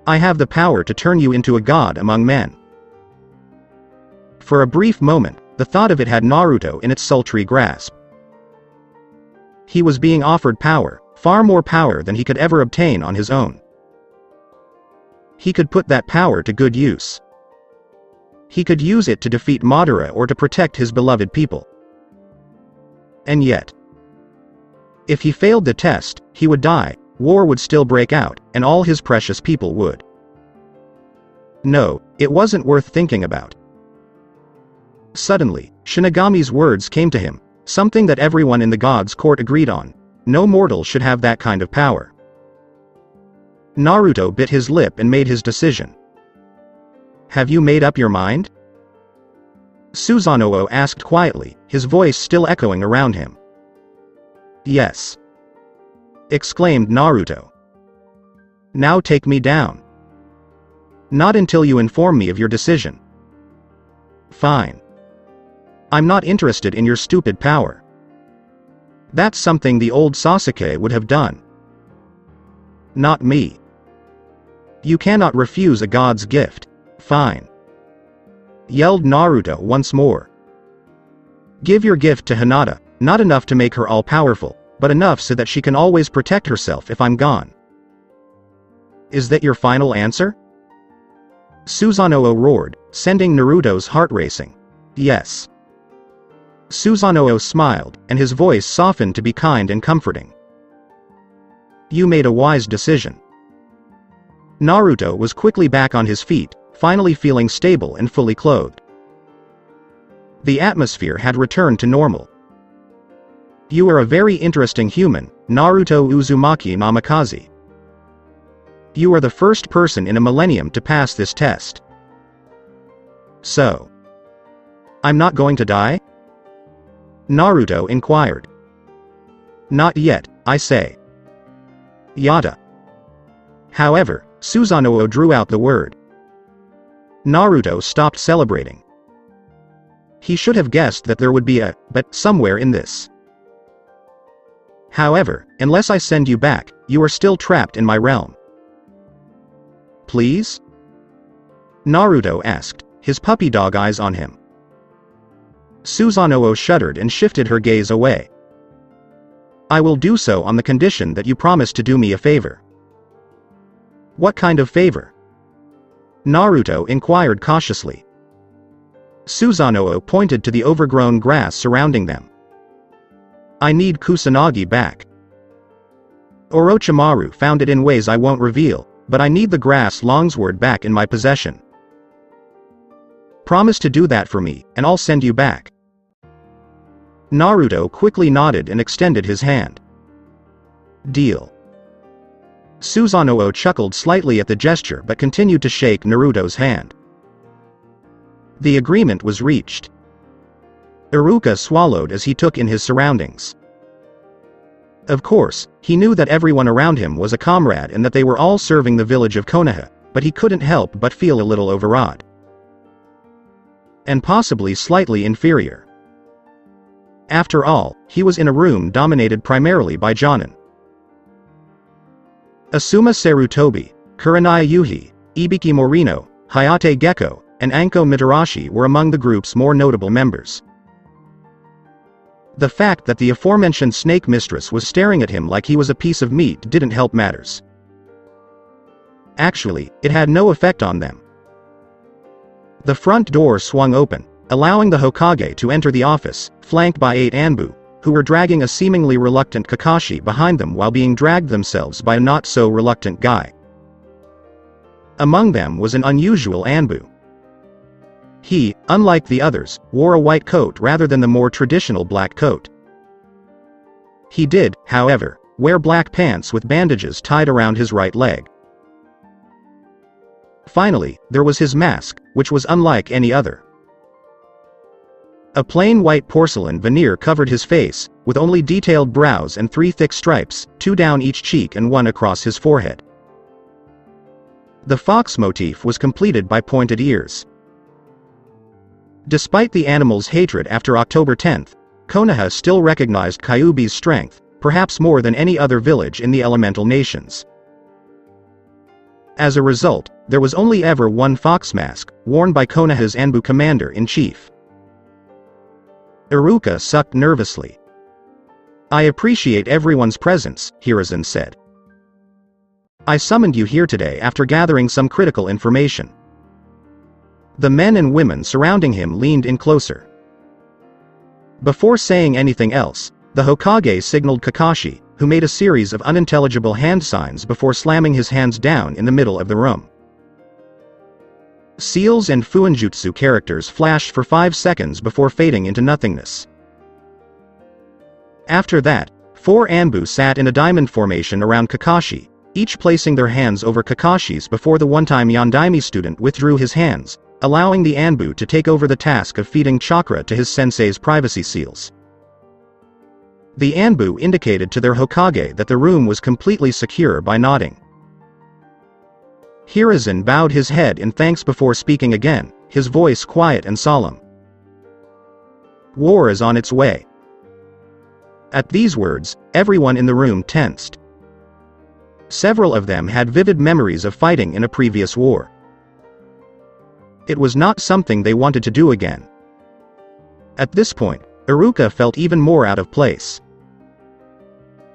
Speaker 2: I have the power to turn you into a god among men. For a brief moment, the thought of it had Naruto in its sultry grasp. He was being offered power, far more power than he could ever obtain on his own. He could put that power to good use. He could use it to defeat Madara or to protect his beloved people. And yet, if he failed the test, he would die, war would still break out, and all his precious people would. No, it wasn't worth thinking about. Suddenly, Shinigami's words came to him, something that everyone in the gods' court agreed on. No mortal should have that kind of power. Naruto bit his lip and made his decision. Have you made up your mind? Susanoo asked quietly, his voice still echoing around him. Yes. Exclaimed Naruto. Now take me down. Not until you inform me of your decision. Fine. I'm not interested in your stupid power. That's something the old Sasuke would have done. Not me. You cannot refuse a god's gift. Fine. Yelled Naruto once more. Give your gift to Hinata, not enough to make her all-powerful, but enough so that she can always protect herself if I'm gone. Is that your final answer? Susanoo roared, sending Naruto's heart racing. Yes. Susanoo smiled, and his voice softened to be kind and comforting. You made a wise decision. Naruto was quickly back on his feet, finally feeling stable and fully clothed. The atmosphere had returned to normal. You are a very interesting human, Naruto Uzumaki Namikaze. You are the first person in a millennium to pass this test. So, I'm not going to die? Naruto inquired. Not yet, I say. Yada. However, Susanoo drew out the word. Naruto stopped celebrating. He should have guessed that there would be a but somewhere in this. However, unless I send you back, you are still trapped in my realm. Please? Naruto asked, his puppy dog eyes on him. Susanoo shuddered and shifted her gaze away. I will do so on the condition that you promise to do me a favor. What kind of favor? Naruto inquired cautiously. Susanoo pointed to the overgrown grass surrounding them. I need Kusanagi back. Orochimaru found it in ways I won't reveal, but I need the grass longsword back in my possession. Promise to do that for me, and I'll send you back. Naruto quickly nodded and extended his hand. Deal. Susanoo chuckled slightly at the gesture but continued to shake Naruto's hand. The agreement was reached. Iruka swallowed as he took in his surroundings. Of course, he knew that everyone around him was a comrade and that they were all serving the village of Konoha, but he couldn't help but feel a little overawed. And possibly slightly inferior. After all, he was in a room dominated primarily by jonin. Asuma Sarutobi, Kurenai Yuhi, Ibiki Morino, Hayate Gecko, and Anko Mitarashi were among the group's more notable members. The fact that the aforementioned snake mistress was staring at him like he was a piece of meat didn't help matters. Actually, it had no effect on them. The front door swung open, allowing the Hokage to enter the office, flanked by 8 Anbu, who were dragging a seemingly reluctant Kakashi behind them while being dragged themselves by a not-so-reluctant guy. Among them was an unusual Anbu. He, unlike the others, wore a white coat rather than the more traditional black coat. He did, however, wear black pants with bandages tied around his right leg. Finally, there was his mask, which was unlike any other. A plain white porcelain veneer covered his face, with only detailed brows and 3 thick stripes, 2 down each cheek and 1 across his forehead. The fox motif was completed by pointed ears. Despite the animal's hatred after October 10th, Konoha still recognized Kyuubi's strength, perhaps more than any other village in the elemental nations. As a result, there was only ever one fox mask, worn by Konoha's Anbu commander-in-chief. Iruka sucked nervously. "I appreciate everyone's presence," Hiruzen said. "I summoned you here today after gathering some critical information." The men and women surrounding him leaned in closer. Before saying anything else, the Hokage signaled Kakashi, who made a series of unintelligible hand signs before slamming his hands down in the middle of the room. Seals and Fuinjutsu characters flashed for 5 seconds before fading into nothingness. After that, 4 Anbu sat in a diamond formation around Kakashi, each placing their hands over Kakashi's before the one-time Yondaime student withdrew his hands, allowing the Anbu to take over the task of feeding chakra to his sensei's privacy seals. The Anbu indicated to their Hokage that the room was completely secure by nodding. Hiruzen bowed his head in thanks before speaking again, his voice quiet and solemn. "War is on its way." At these words, everyone in the room tensed. Several of them had vivid memories of fighting in a previous war. It was not something they wanted to do again. At this point, Iruka felt even more out of place.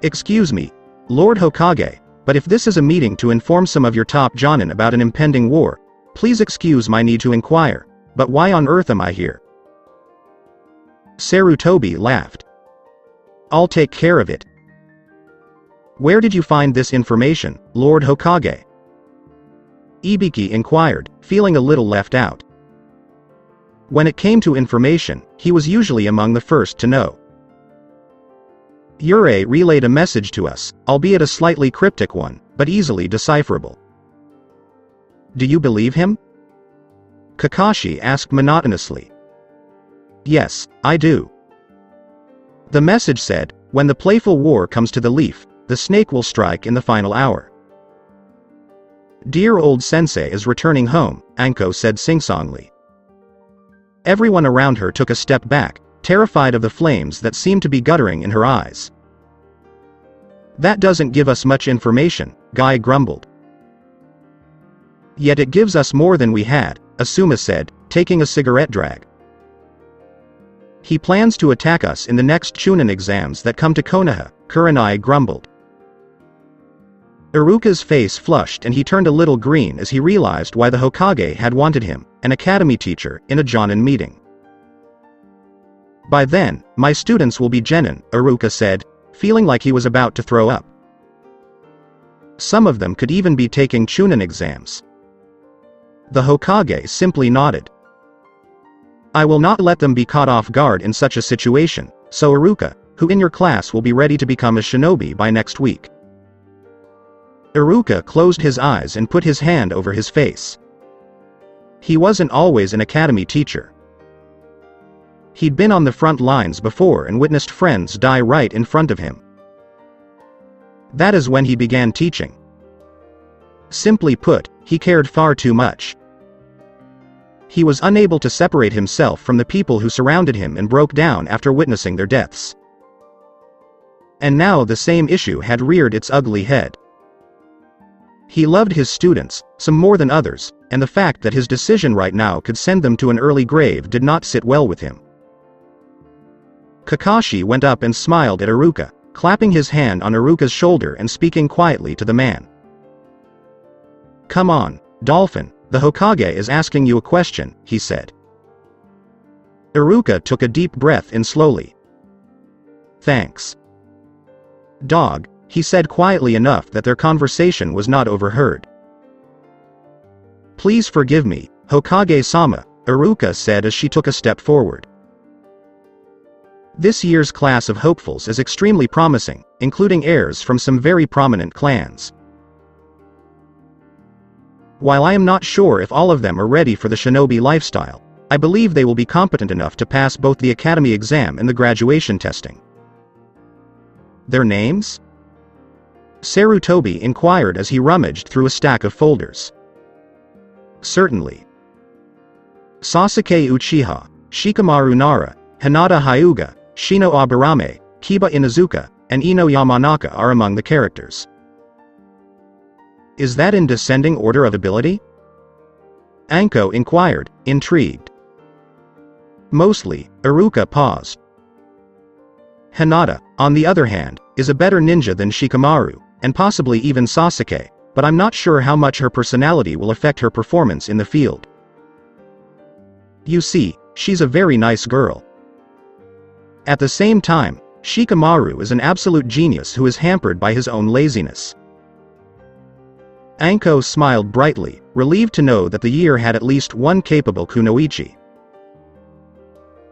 Speaker 2: "Excuse me, Lord Hokage, but if this is a meeting to inform some of your top jonin about an impending war, please excuse my need to inquire, but why on earth am I here?" Sarutobi laughed. "I'll take care of it." "Where did you find this information, Lord Hokage?" Ibiki inquired, feeling a little left out. When it came to information, he was usually among the first to know. "Yurei relayed a message to us, albeit a slightly cryptic one, but easily decipherable." "Do you believe him?" Kakashi asked monotonously. "Yes, I do." The message said, "When the playful war comes to the leaf, the snake will strike in the final hour." "Dear old sensei is returning home," Anko said singsongly. Everyone around her took a step back, terrified of the flames that seemed to be guttering in her eyes. "That doesn't give us much information," Guy grumbled. "Yet it gives us more than we had," Asuma said, taking a cigarette drag. "He plans to attack us in the next Chunin exams that come to Konoha," Kurenai grumbled. Iruka's face flushed and he turned a little green as he realized why the Hokage had wanted him, an academy teacher, in a jonin meeting. "By then, my students will be genin," Iruka said, feeling like he was about to throw up. "Some of them could even be taking Chunin exams." The Hokage simply nodded. "I will not let them be caught off guard in such a situation, so Iruka, who in your class will be ready to become a shinobi by next week." Iruka closed his eyes and put his hand over his face. He wasn't always an academy teacher. He'd been on the front lines before and witnessed friends die right in front of him. That is when he began teaching. Simply put, he cared far too much. He was unable to separate himself from the people who surrounded him and broke down after witnessing their deaths. And now the same issue had reared its ugly head. He loved his students, some more than others, and the fact that his decision right now could send them to an early grave did not sit well with him. Kakashi went up and smiled at Iruka, clapping his hand on Iruka's shoulder and speaking quietly to the man. "Come on, Dolphin, the Hokage is asking you a question," he said. Iruka took a deep breath in slowly. "Thanks. Dog," he said quietly enough that their conversation was not overheard. "Please forgive me, Hokage-sama," Iruka said as she took a step forward. "This year's class of hopefuls is extremely promising, including heirs from some very prominent clans. While I am not sure if all of them are ready for the shinobi lifestyle, I believe they will be competent enough to pass both the academy exam and the graduation testing." "Their names?" Sarutobi inquired as he rummaged through a stack of folders. "Certainly. Sasuke Uchiha, Shikamaru Nara, Hinata Hyuga, Shino Aburame, Kiba Inuzuka, and Ino Yamanaka are among the characters." "Is that in descending order of ability?" Anko inquired, intrigued. "Mostly," Iruka paused. "Hinata, on the other hand, is a better ninja than Shikamaru, and possibly even Sasuke, but I'm not sure how much her personality will affect her performance in the field. You see, she's a very nice girl. At the same time, Shikamaru is an absolute genius who is hampered by his own laziness." Anko smiled brightly, relieved to know that the year had at least one capable kunoichi.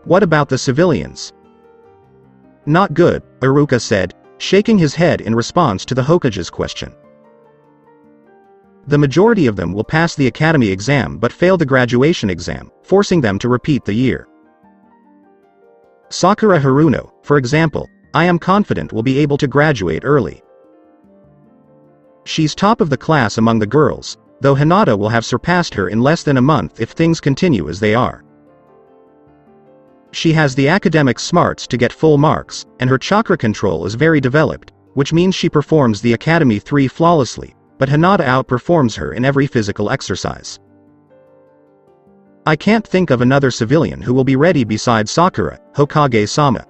Speaker 2: "What about the civilians?" "Not good," Iruka said, shaking his head in response to the Hokage's question. "The majority of them will pass the academy exam but fail the graduation exam, forcing them to repeat the year. Sakura Haruno, for example, I am confident will be able to graduate early. She's top of the class among the girls, though Hinata will have surpassed her in less than a month if things continue as they are. She has the academic smarts to get full marks, and her chakra control is very developed, which means she performs the Academy 3 flawlessly, but Hinata outperforms her in every physical exercise. I can't think of another civilian who will be ready besides Sakura, Hokage-sama.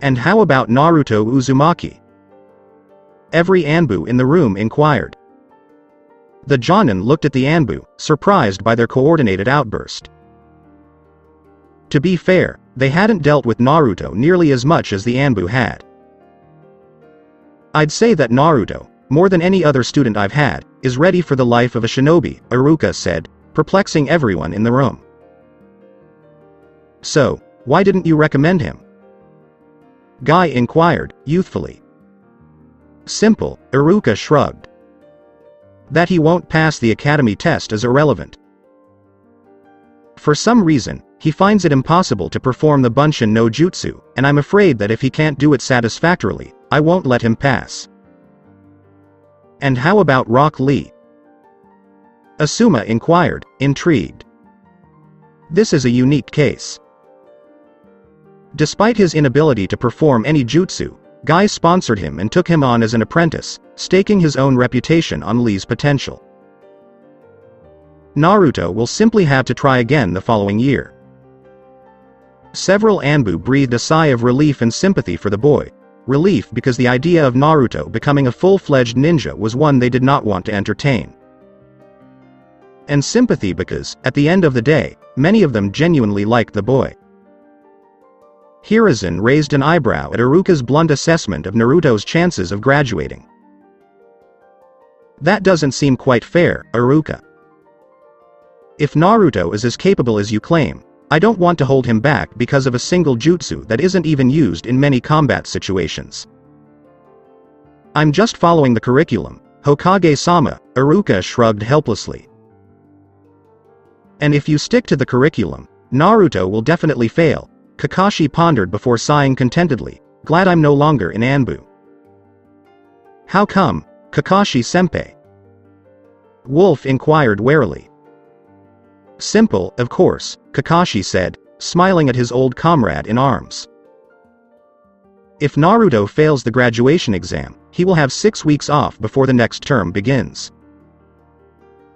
Speaker 2: And how about Naruto Uzumaki?" Every Anbu in the room inquired. The Jonin looked at the Anbu, surprised by their coordinated outburst. To be fair, they hadn't dealt with Naruto nearly as much as the Anbu had. "I'd say that Naruto, more than any other student I've had, is ready for the life of a shinobi," Iruka said, perplexing everyone in the room. "So, why didn't you recommend him?" Guy inquired, youthfully. "Simple," Iruka shrugged. "That he won't pass the academy test is irrelevant. For some reason, he finds it impossible to perform the Bunshin no Jutsu, and I'm afraid that if he can't do it satisfactorily, I won't let him pass." "And how about Rock Lee?" Asuma inquired, intrigued. "This is a unique case. Despite his inability to perform any jutsu, Guy sponsored him and took him on as an apprentice, staking his own reputation on Lee's potential. Naruto will simply have to try again the following year." Several Anbu breathed a sigh of relief and sympathy for the boy, relief because the idea of Naruto becoming a full-fledged ninja was one they did not want to entertain. And sympathy because, at the end of the day, many of them genuinely liked the boy. Hiruzen raised an eyebrow at Iruka's blunt assessment of Naruto's chances of graduating. "That doesn't seem quite fair, Iruka. If Naruto is as capable as you claim, I don't want to hold him back because of a single jutsu that isn't even used in many combat situations. I'm just following the curriculum, Hokage-sama," Iruka shrugged helplessly. "And if you stick to the curriculum, Naruto will definitely fail," Kakashi pondered before sighing contentedly, "Glad I'm no longer in Anbu." "How come, Kakashi-senpai?" Wolf inquired warily. Simple, of course, Kakashi said, smiling at his old comrade in arms. If Naruto fails the graduation exam, he will have 6 weeks off before the next term begins.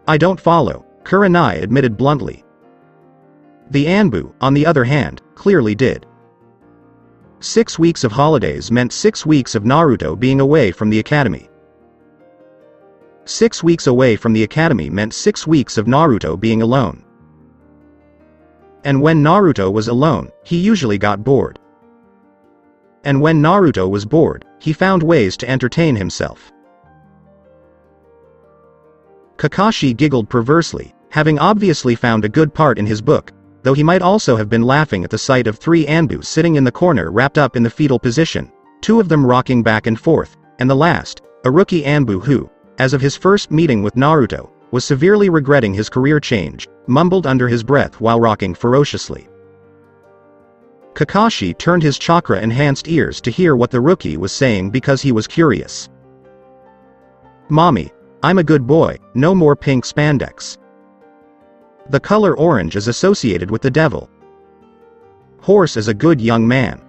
Speaker 2: I don't follow, Kurenai admitted bluntly. The Anbu, on the other hand, clearly did. 6 weeks of holidays meant 6 weeks of Naruto being away from the academy. 6 weeks away from the academy meant 6 weeks of Naruto being alone. And when Naruto was alone, he usually got bored. And when Naruto was bored, he found ways to entertain himself. Kakashi giggled perversely, having obviously found a good part in his book, though he might also have been laughing at the sight of 3 Anbu sitting in the corner wrapped up in the fetal position, 2 of them rocking back and forth, and the last, a rookie Anbu who, as of his first meeting with Naruto, was severely regretting his career change, mumbled under his breath while rocking ferociously. Kakashi turned his chakra-enhanced ears to hear what the rookie was saying because he was curious. "Mommy, I'm a good boy, no more pink spandex. The color orange is associated with the devil. Horse is a good young man."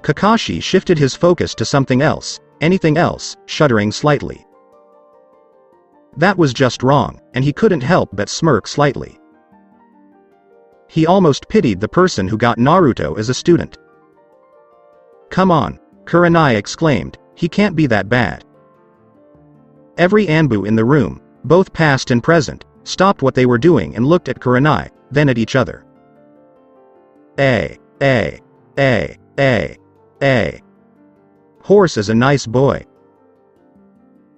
Speaker 2: Kakashi shifted his focus to something else, anything else, shuddering slightly. That was just wrong, and he couldn't help but smirk slightly. He almost pitied the person who got Naruto as a student. "Come on," Kurenai exclaimed, "he can't be that bad." Every Anbu in the room, both past and present, stopped what they were doing and looked at Kurenai, then at each other. A. Horse is a nice boy.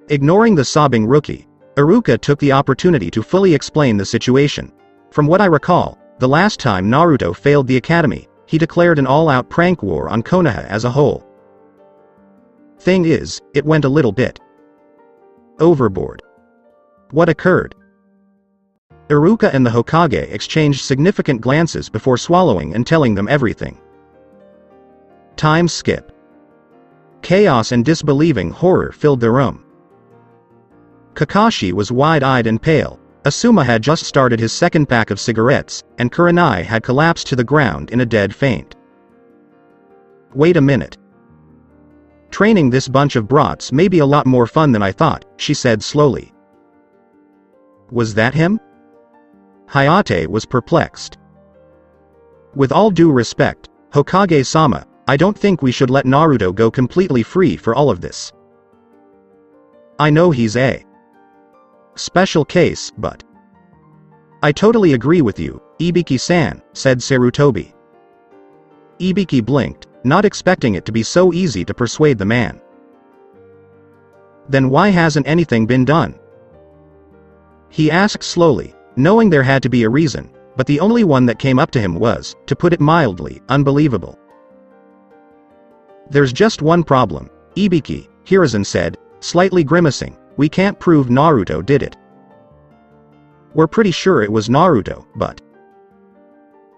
Speaker 2: Ignoring the sobbing rookie, Iruka took the opportunity to fully explain the situation. From what I recall, the last time Naruto failed the academy, he declared an all-out prank war on Konoha as a whole. Thing is, it went a little bit overboard. What occurred? Iruka and the Hokage exchanged significant glances before swallowing and telling them everything. Time skip. Chaos and disbelieving horror filled the room. Kakashi was wide-eyed and pale, Asuma had just started his second pack of cigarettes, and Kurenai had collapsed to the ground in a dead faint. Wait a minute. Training this bunch of brats may be a lot more fun than I thought, she said slowly. Was that him? Hayate was perplexed. With all due respect, Hokage-sama, I don't think we should let Naruto go completely free for all of this. I know he's a special case, but I totally agree with you, Ibiki-san, said Sarutobi. Ibiki blinked, not expecting it to be so easy to persuade the man. Then why hasn't anything been done? He asked slowly, knowing there had to be a reason, but the only one that came up to him was, to put it mildly, unbelievable. There's just one problem, Ibiki, Hiruzen said, slightly grimacing, we can't prove Naruto did it. We're pretty sure it was Naruto, but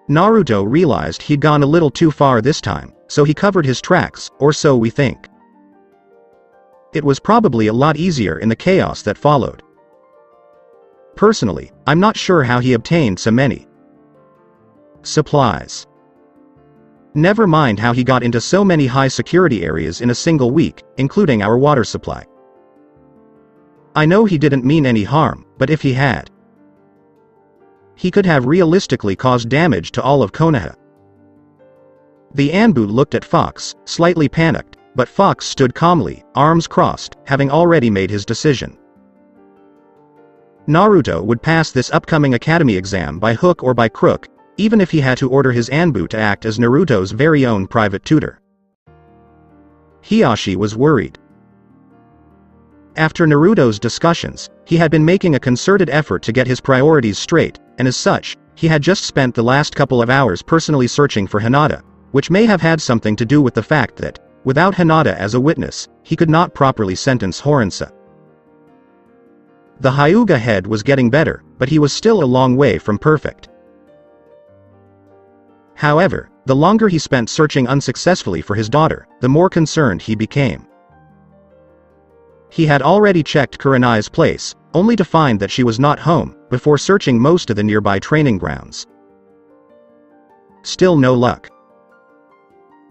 Speaker 2: Naruto realized he'd gone a little too far this time, so he covered his tracks, or so we think. It was probably a lot easier in the chaos that followed. Personally, I'm not sure how he obtained so many supplies. Never mind how he got into so many high-security areas in a single week, including our water supply. I know he didn't mean any harm, but if he had, he could have realistically caused damage to all of Konoha. The Anbu looked at Fox, slightly panicked, but Fox stood calmly, arms crossed, having already made his decision. Naruto would pass this upcoming academy exam by hook or by crook, even if he had to order his Anbu to act as Naruto's very own private tutor. Hiashi was worried. After Naruto's discussions, he had been making a concerted effort to get his priorities straight, and as such, he had just spent the last couple of hours personally searching for Hinata, which may have had something to do with the fact that, without Hinata as a witness, he could not properly sentence Horinsa. The Hyuga head was getting better, but he was still a long way from perfect. However, the longer he spent searching unsuccessfully for his daughter, the more concerned he became. He had already checked Kurenai's place, only to find that she was not home, before searching most of the nearby training grounds. Still no luck.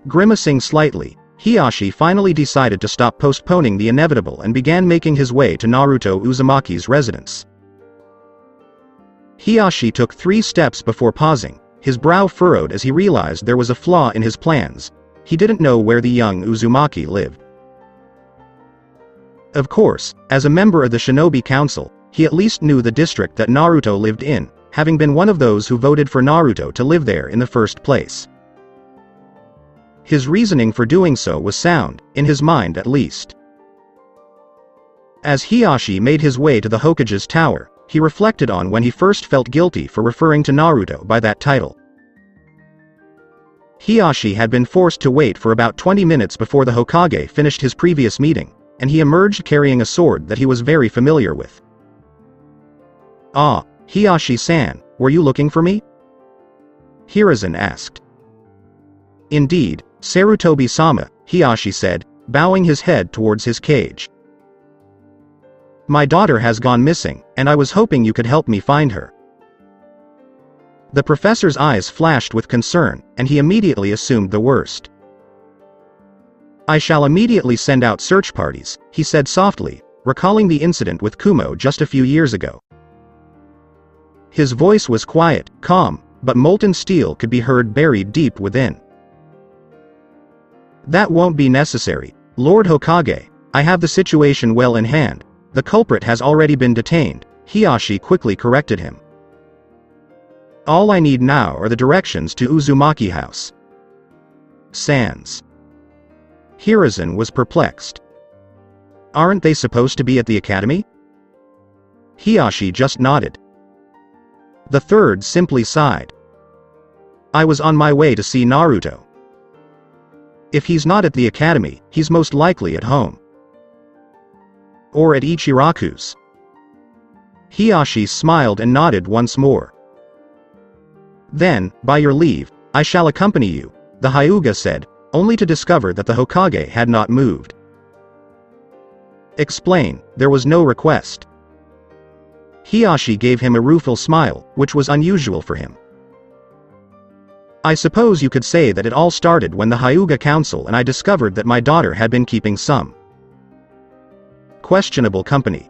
Speaker 2: Grimacing slightly, Hiyashi finally decided to stop postponing the inevitable and began making his way to Naruto Uzumaki's residence. Hiyashi took 3 steps before pausing, his brow furrowed as he realized there was a flaw in his plans. He didn't know where the young Uzumaki lived. Of course, as a member of the Shinobi Council, he at least knew the district that Naruto lived in, having been one of those who voted for Naruto to live there in the first place. His reasoning for doing so was sound, in his mind at least. As Hiyashi made his way to the Hokage's tower, he reflected on when he first felt guilty for referring to Naruto by that title. Hiyashi had been forced to wait for about 20 minutes before the Hokage finished his previous meeting, and he emerged carrying a sword that he was very familiar with. "Ah, Hiyashi-san, were you looking for me?" Hiruzen asked. "Indeed, Sarutobi-sama," Hiyashi said, bowing his head towards his cage. "My daughter has gone missing, and I was hoping you could help me find her." The professor's eyes flashed with concern, and he immediately assumed the worst. "I shall immediately send out search parties," he said softly, recalling the incident with Kumo just a few years ago. His voice was quiet, calm, but molten steel could be heard buried deep within. "That won't be necessary, Lord Hokage. I have the situation well in hand. The culprit has already been detained," Hiyashi quickly corrected him. "All I need now are the directions to Uzumaki House." Sans. Hiruzen was perplexed. "Aren't they supposed to be at the academy?" Hiyashi just nodded. The third simply sighed. "I was on my way to see Naruto. If he's not at the academy, he's most likely at home. Or at Ichiraku's." Hiyashi smiled and nodded once more. "Then, by your leave, I shall accompany you," the Hyuga said, only to discover that the Hokage had not moved. "Explain." There was no request. Hiyashi gave him a rueful smile, which was unusual for him. "I suppose you could say that it all started when the Hyuga Council and I discovered that my daughter had been keeping some questionable company.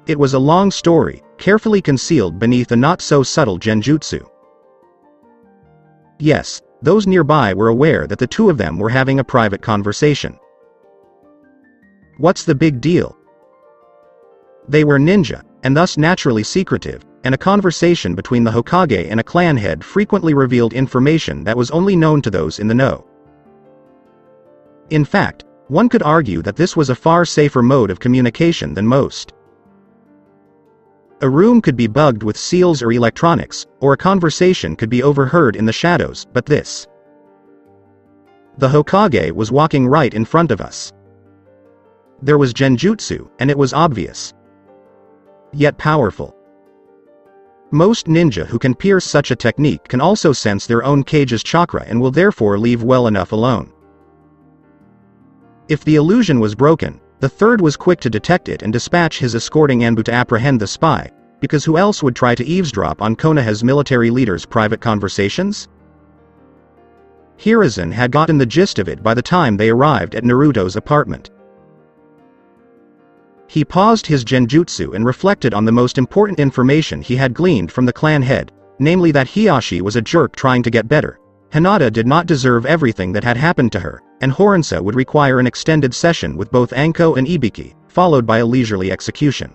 Speaker 2: It was a long story, carefully concealed beneath a not-so-subtle genjutsu. Yes, those nearby were aware that the two of them were having a private conversation. What's the big deal? They were ninja, and thus naturally secretive, and a conversation between the Hokage and a clan head frequently revealed information that was only known to those in the know. In fact, one could argue that this was a far safer mode of communication than most. A room could be bugged with seals or electronics, or a conversation could be overheard in the shadows, but this. The Hokage was walking right in front of us. There was genjutsu, and it was obvious. Yet powerful. Most ninja who can pierce such a technique can also sense their own cage's chakra and will therefore leave well enough alone. If the illusion was broken, the third was quick to detect it and dispatch his escorting Anbu to apprehend the spy, because who else would try to eavesdrop on Konoha's military leader's private conversations? Hiruzen had gotten the gist of it by the time they arrived at Naruto's apartment. He paused his genjutsu and reflected on the most important information he had gleaned from the clan head, namely that Hiyashi was a jerk trying to get better. Hinata did not deserve everything that had happened to her, and Horinsa would require an extended session with both Anko and Ibiki, followed by a leisurely execution.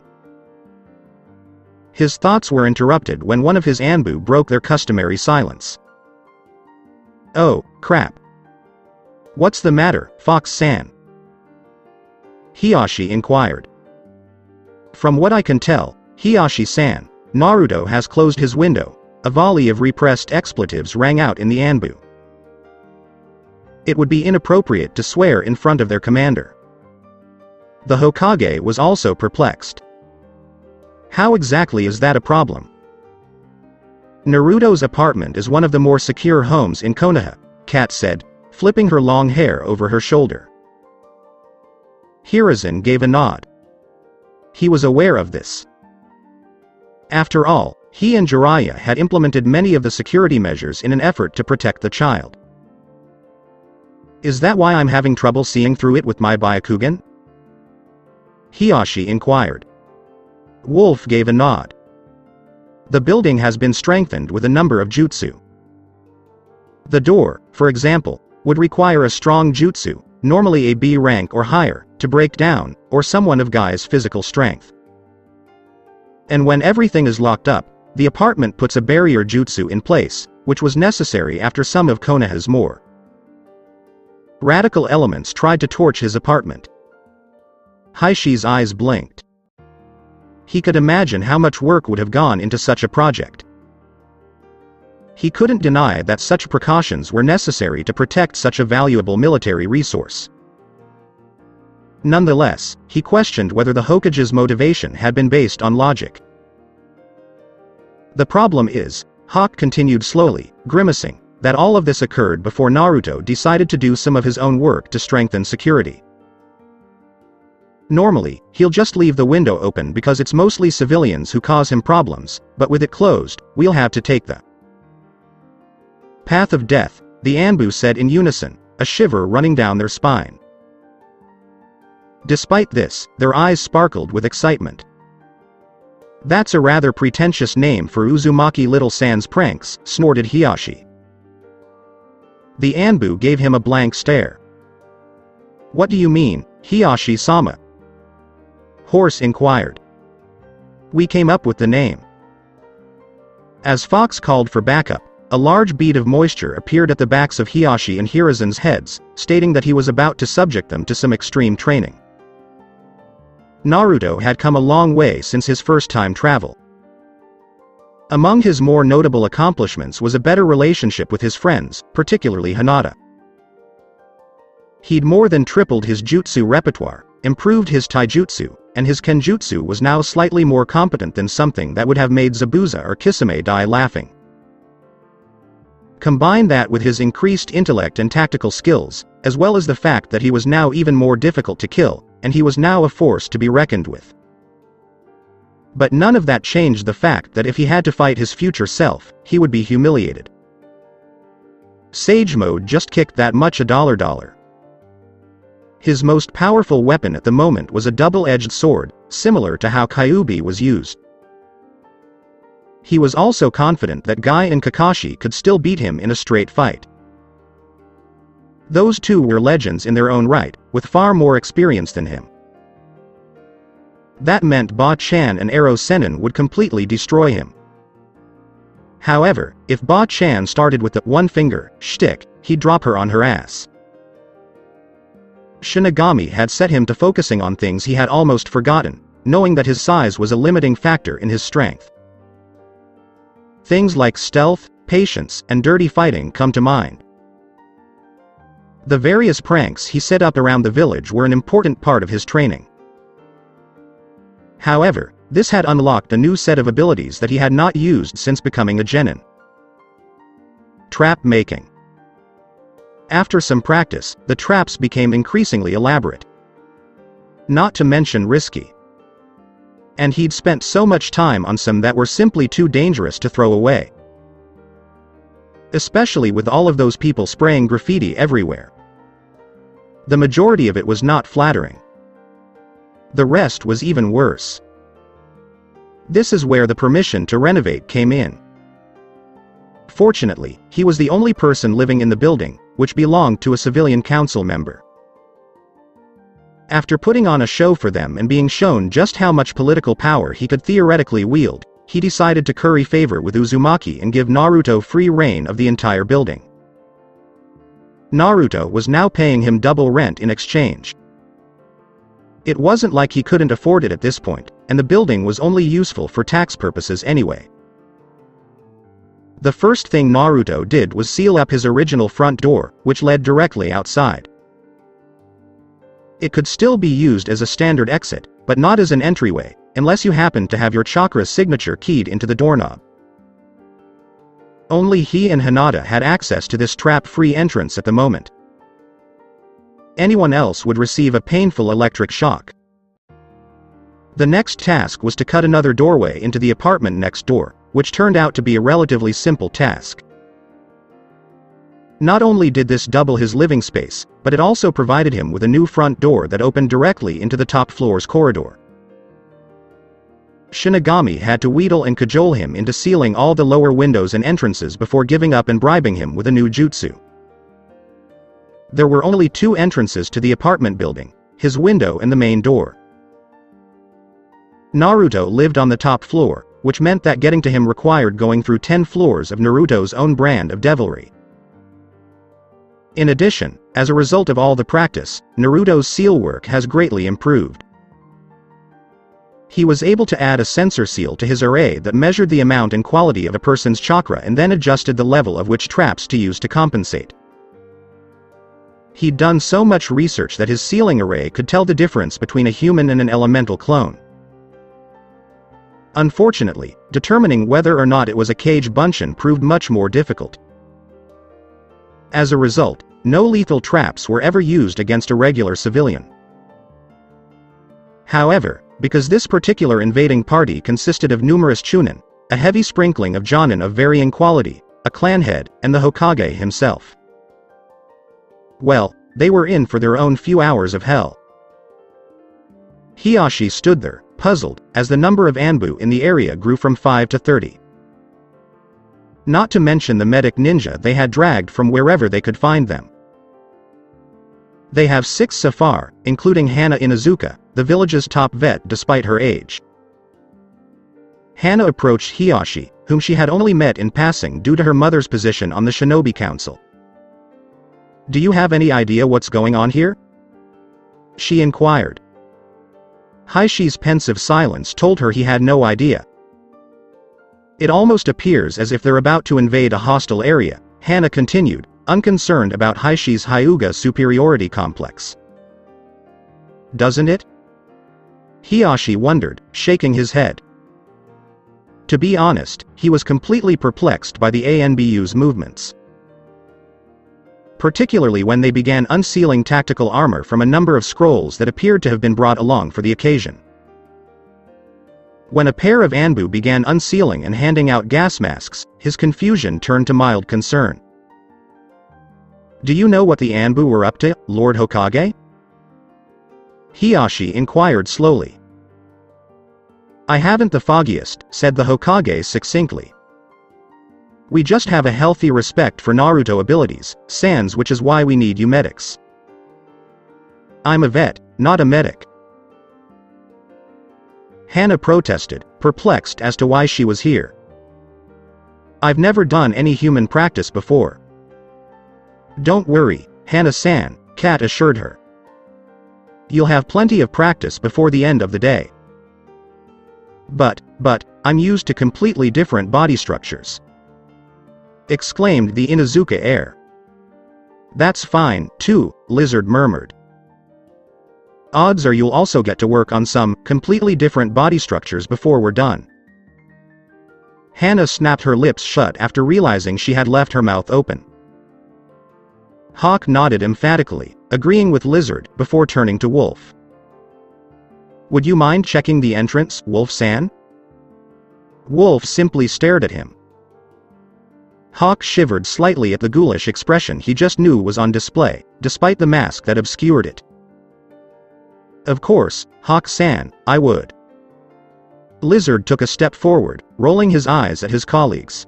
Speaker 2: His thoughts were interrupted when one of his Anbu broke their customary silence. "Oh, crap. What's the matter, Fox-san?" Hiyashi inquired. "From what I can tell, Hiyashi-san, Naruto has closed his window." A volley of repressed expletives rang out in the Anbu. It would be inappropriate to swear in front of their commander. The Hokage was also perplexed. How exactly is that a problem? Naruto's apartment is one of the more secure homes in Konoha, Kat said, flipping her long hair over her shoulder. Hiruzen gave a nod. He was aware of this. After all, he and Jiraiya had implemented many of the security measures in an effort to protect the child. Is that why I'm having trouble seeing through it with my Byakugan? Hiashi inquired. Wolf gave a nod. The building has been strengthened with a number of jutsu. The door, for example, would require a strong jutsu, normally a B rank or higher, to break down, or someone of Guy's physical strength. And when everything is locked up, the apartment puts a barrier jutsu in place, which was necessary after some of Konoha's more radical elements tried to torch his apartment. Haishi's eyes blinked. He could imagine how much work would have gone into such a project. He couldn't deny that such precautions were necessary to protect such a valuable military resource. Nonetheless, he questioned whether the Hokage's motivation had been based on logic. The problem is, Hawk continued slowly, grimacing, that all of this occurred before Naruto decided to do some of his own work to strengthen security. Normally, he'll just leave the window open because it's mostly civilians who cause him problems, but with it closed, we'll have to take the path of death, the Anbu said in unison, a shiver running down their spine. Despite this, their eyes sparkled with excitement. That's a rather pretentious name for Uzumaki Little Sans pranks, snorted Hiashi. The Anbu gave him a blank stare. What do you mean, Hiashi-sama? Horse inquired. We came up with the name. As Fox called for backup, a large bead of moisture appeared at the backs of Hiashi and Hiruzen's heads, stating that he was about to subject them to some extreme training. Naruto had come a long way since his first time travel. Among his more notable accomplishments was a better relationship with his friends, particularly Hinata. He'd more than tripled his jutsu repertoire, improved his taijutsu, and his kenjutsu was now slightly more competent than something that would have made Zabuza or Kisame die laughing. Combine that with his increased intellect and tactical skills, as well as the fact that he was now even more difficult to kill, and he was now a force to be reckoned with. But none of that changed the fact that if he had to fight his future self, he would be humiliated. Sage Mode just kicked that much $1. His most powerful weapon at the moment was a double-edged sword, similar to how Kyuubi was used. He was also confident that Guy and Kakashi could still beat him in a straight fight. Those two were legends in their own right, with far more experience than him. That meant Ba-chan and Arrow Sennin would completely destroy him. However, if Ba-chan started with the one-finger shtick, he'd drop her on her ass. Shinigami had set him to focusing on things he had almost forgotten, knowing that his size was a limiting factor in his strength. Things like stealth, patience, and dirty fighting come to mind. The various pranks he set up around the village were an important part of his training. However, this had unlocked a new set of abilities that he had not used since becoming a genin. Trap making. After some practice, the traps became increasingly elaborate. Not to mention risky. And he'd spent so much time on some that were simply too dangerous to throw away. Especially with all of those people spraying graffiti everywhere. The majority of it was not flattering. The rest was even worse. This is where the permission to renovate came in. Fortunately, he was the only person living in the building, which belonged to a civilian council member. After putting on a show for them and being shown just how much political power he could theoretically wield, he decided to curry favor with Uzumaki and give Naruto free reign of the entire building. Naruto was now paying him double rent in exchange. It wasn't like he couldn't afford it at this point, and the building was only useful for tax purposes anyway. The first thing Naruto did was seal up his original front door, which led directly outside. It could still be used as a standard exit, but not as an entryway, unless you happened to have your chakra signature keyed into the doorknob. Only he and Hinata had access to this trap-free entrance at the moment. Anyone else would receive a painful electric shock. The next task was to cut another doorway into the apartment next door, which turned out to be a relatively simple task. Not only did this double his living space, but it also provided him with a new front door that opened directly into the top floor's corridor. Shinigami had to wheedle and cajole him into sealing all the lower windows and entrances before giving up and bribing him with a new jutsu. There were only 2 entrances to the apartment building, his window and the main door. Naruto lived on the top floor, which meant that getting to him required going through 10 floors of Naruto's own brand of devilry. In addition, as a result of all the practice, Naruto's seal work has greatly improved. He was able to add a sensor seal to his array that measured the amount and quality of a person's chakra and then adjusted the level of which traps to use to compensate. He'd done so much research that his sealing array could tell the difference between a human and an elemental clone. Unfortunately, determining whether or not it was a Kage Bunshin proved much more difficult. As a result, no lethal traps were ever used against a regular civilian. However, because this particular invading party consisted of numerous chunin, a heavy sprinkling of jonin of varying quality, a clan head, and the Hokage himself. Well, they were in for their own few hours of hell. Hiashi stood there, puzzled, as the number of Anbu in the area grew from 5 to 30. Not to mention the medic ninja they had dragged from wherever they could find them. They have 6 so far, including Hana Inuzuka, the village's top vet despite her age. Hana approached Hiashi, whom she had only met in passing due to her mother's position on the Shinobi Council. "Do you have any idea what's going on here?" she inquired. Haishi's pensive silence told her he had no idea. "It almost appears as if they're about to invade a hostile area," Hana continued, unconcerned about Haishi's Hyuga superiority complex. "Doesn't it?" Hiashi wondered, shaking his head. To be honest, he was completely perplexed by the ANBU's movements. Particularly when they began unsealing tactical armor from a number of scrolls that appeared to have been brought along for the occasion. When a pair of Anbu began unsealing and handing out gas masks, his confusion turned to mild concern. "Do you know what the Anbu were up to, Lord Hokage?" Hiashi inquired slowly. "I haven't the foggiest," said the Hokage succinctly. "We just have a healthy respect for Naruto abilities, sans which is why we need you medics." "I'm a vet, not a medic." Hana protested, perplexed as to why she was here. "I've never done any human practice before." "Don't worry, Hana-san," Kat assured her. "You'll have plenty of practice before the end of the day." But, I'm used to completely different body structures," exclaimed the Inuzuka heir. "That's fine, too," Lizard murmured. "Odds are you'll also get to work on some completely different body structures before we're done." Hana snapped her lips shut after realizing she had left her mouth open. Hawk nodded emphatically, agreeing with Lizard, before turning to Wolf. "Would you mind checking the entrance, Wolf-san?" Wolf simply stared at him. Hawk shivered slightly at the ghoulish expression he just knew was on display, despite the mask that obscured it. "Of course, Hawk-san, I would." Lizard took a step forward, rolling his eyes at his colleagues.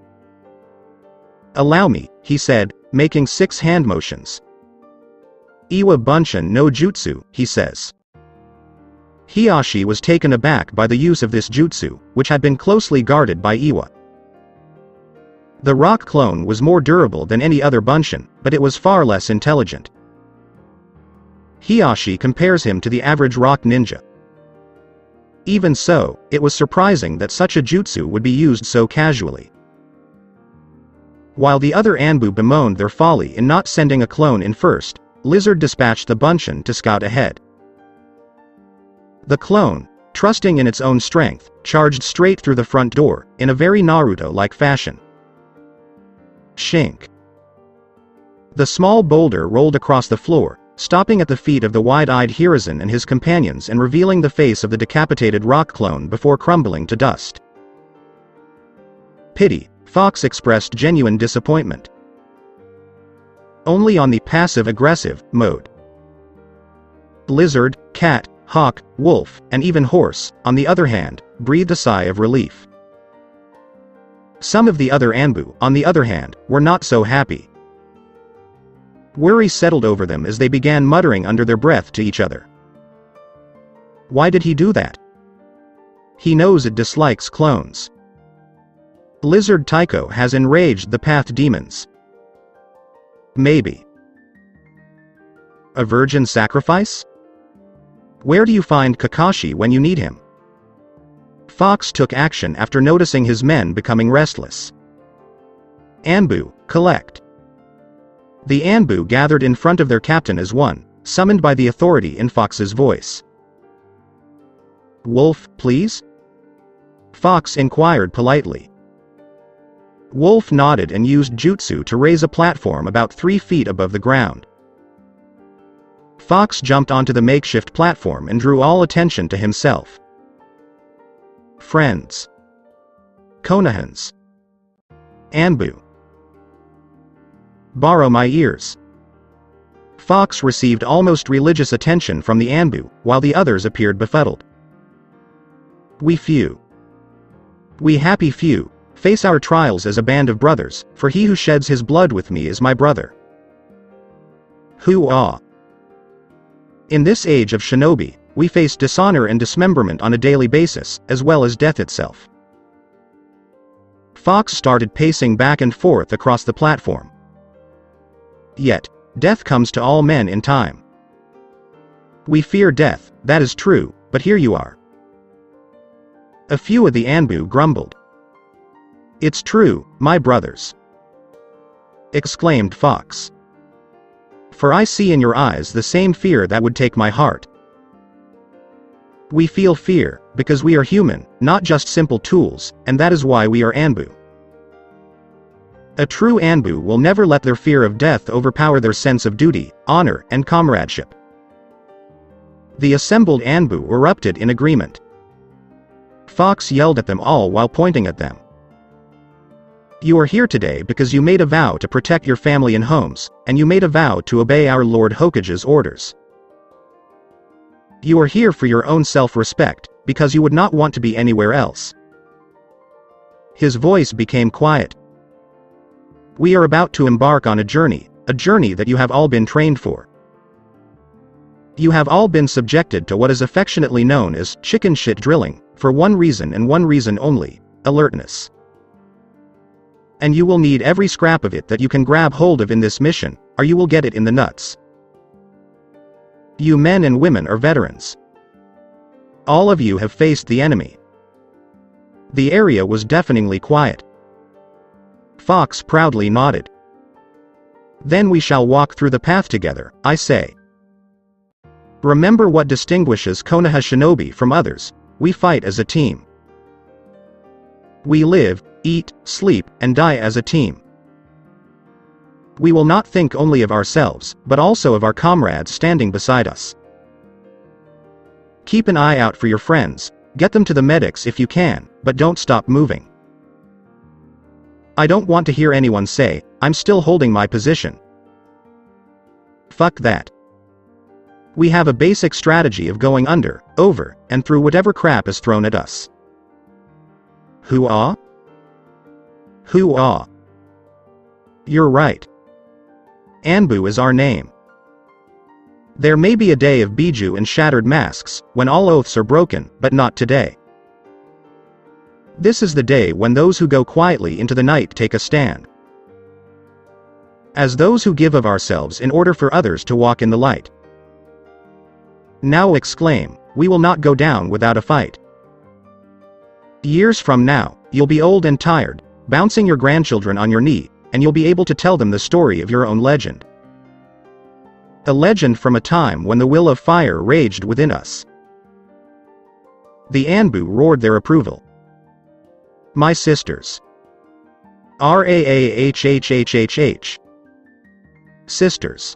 Speaker 2: "Allow me," he said, making 6 hand motions. "Iwa Bunshin no Jutsu," he says. Hiashi was taken aback by the use of this jutsu, which had been closely guarded by Iwa. The rock clone was more durable than any other Bunshin, but it was far less intelligent. Hiashi compares him to the average rock ninja. Even so, it was surprising that such a jutsu would be used so casually. While the other Anbu bemoaned their folly in not sending a clone in first, Lizard dispatched the Bunshin to scout ahead. The clone, trusting in its own strength, charged straight through the front door, in a very Naruto-like fashion. Shink. The small boulder rolled across the floor, stopping at the feet of the wide-eyed Hiruzen and his companions and revealing the face of the decapitated rock clone before crumbling to dust. Pity, Fox expressed genuine disappointment. Only on the passive-aggressive mode. Lizard, cat, hawk, wolf, and even horse, on the other hand, breathed a sigh of relief. Some of the other Anbu, on the other hand, were not so happy. Worry settled over them as they began muttering under their breath to each other. Why did he do that? He knows it dislikes clones. Lizard Tycho has enraged the Path Demons. Maybe. A virgin sacrifice? Where do you find Kakashi when you need him? Fox took action after noticing his men becoming restless. Anbu, collect. The Anbu gathered in front of their captain as one, summoned by the authority in Fox's voice. Wolf, please? Fox inquired politely. Wolf nodded and used jutsu to raise a platform about 3 feet above the ground. Fox jumped onto the makeshift platform and drew all attention to himself. Friends. Konohans. Anbu. Borrow my ears. Fox received almost religious attention from the Anbu, while the others appeared befuddled. We few. We happy few, face our trials as a band of brothers, for he who sheds his blood with me is my brother. Hoo-ah. In this age of shinobi, we face dishonor and dismemberment on a daily basis, as well as death itself. Fox started pacing back and forth across the platform. Yet, death comes to all men in time. We fear death, that is true, but here you are. A few of the Anbu grumbled. It's true, my brothers, exclaimed Fox. For I see in your eyes the same fear that would take my heart. We feel fear, because we are human, not just simple tools, and that is why we are Anbu. A true Anbu will never let their fear of death overpower their sense of duty, honor, and comradeship. The assembled Anbu erupted in agreement. Fox yelled at them all while pointing at them. You are here today because you made a vow to protect your family and homes, and you made a vow to obey our Lord Hokage's orders. You are here for your own self-respect, because you would not want to be anywhere else. His voice became quiet. We are about to embark on a journey that you have all been trained for. You have all been subjected to what is affectionately known as chicken shit drilling, for one reason and one reason only: alertness. And you will need every scrap of it that you can grab hold of in this mission, or you will get it in the nuts. You men and women are veterans. All of you have faced the enemy. The area was deafeningly quiet. Fox proudly nodded. Then we shall walk through the path together, I say. Remember what distinguishes Konoha shinobi from others: we fight as a team. We live, eat, sleep, and die as a team. We will not think only of ourselves, but also of our comrades standing beside us. Keep an eye out for your friends, get them to the medics if you can, but don't stop moving. I don't want to hear anyone say, I'm still holding my position. Fuck that. We have a basic strategy of going under, over, and through whatever crap is thrown at us. Hoo-ah? Hoo-ah. You're right. Anbu is our name. There may be a day of Biju and shattered masks, when all oaths are broken, but not today. This is the day when those who go quietly into the night take a stand. As those who give of ourselves in order for others to walk in the light. Now exclaim, we will not go down without a fight. Years from now, you'll be old and tired, bouncing your grandchildren on your knee, and you'll be able to tell them the story of your own legend. A legend from a time when the will of fire raged within us. The Anbu roared their approval. My sisters. Raahhhhh. Sisters.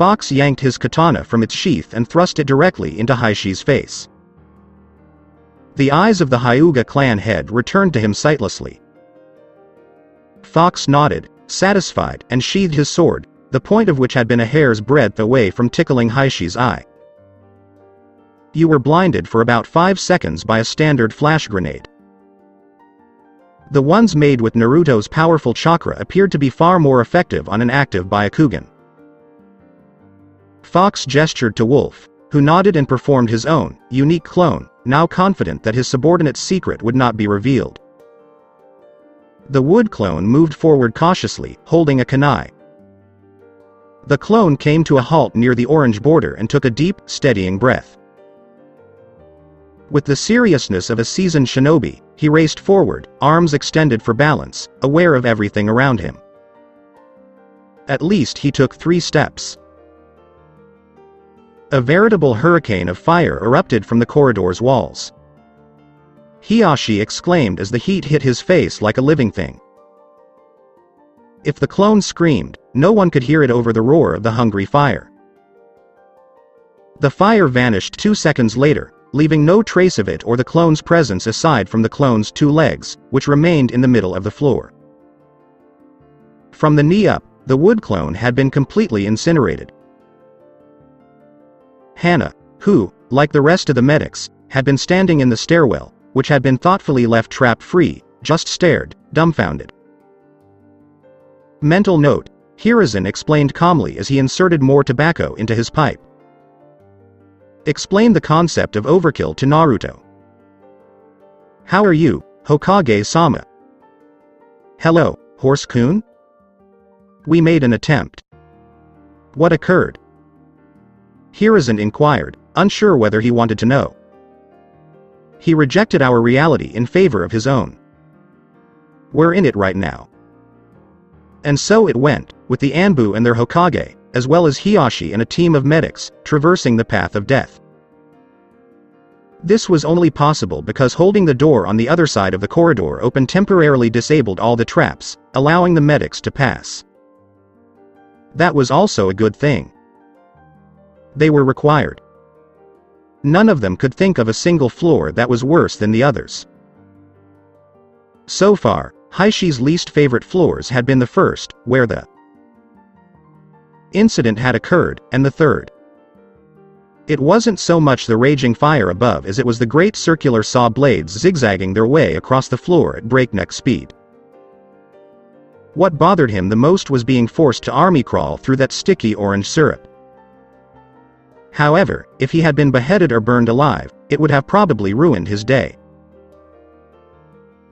Speaker 2: Fox yanked his katana from its sheath and thrust it directly into Haishi's face. The eyes of the Hyuga clan head returned to him sightlessly. Fox nodded, satisfied, and sheathed his sword, the point of which had been a hair's breadth away from tickling Haishi's eye. You were blinded for about 5 seconds by a standard flash grenade. The ones made with Naruto's powerful chakra appeared to be far more effective on an active Byakugan. Fox gestured to Wolf, who nodded and performed his own, unique clone, now confident that his subordinate's secret would not be revealed. The wood clone moved forward cautiously, holding a kunai. The clone came to a halt near the orange border and took a deep, steadying breath. With the seriousness of a seasoned shinobi, he raced forward, arms extended for balance, aware of everything around him. At least he took 3 steps. A veritable hurricane of fire erupted from the corridor's walls. Hiashi exclaimed as the heat hit his face like a living thing. If the clone screamed, no one could hear it over the roar of the hungry fire. The fire vanished 2 seconds later, leaving no trace of it or the clone's presence aside from the clone's 2 legs, which remained in the middle of the floor. From the knee up, the wood clone had been completely incinerated. Hana, who, like the rest of the medics, had been standing in the stairwell, which had been thoughtfully left trap-free, just stared, dumbfounded. Mental note: Hiruzen explained calmly as he inserted more tobacco into his pipe. Explain the concept of overkill to Naruto. How are you, Hokage-sama? Hello, Horse-kun? We made an attempt. What occurred? Hiruzen inquired, unsure whether he wanted to know. He rejected our reality in favor of his own. We're in it right now. And so it went, with the Anbu and their Hokage, as well as Hiashi and a team of medics, traversing the path of death. This was only possible because holding the door on the other side of the corridor open temporarily disabled all the traps, allowing the medics to pass. That was also a good thing. They were required. None of them could think of a single floor that was worse than the others. So far, Haishi's least favorite floors had been the first, where the incident had occurred, and the third. It wasn't so much the raging fire above as it was the great circular saw blades zigzagging their way across the floor at breakneck speed. What bothered him the most was being forced to army crawl through that sticky orange syrup. However, if he had been beheaded or burned alive, it would have probably ruined his day.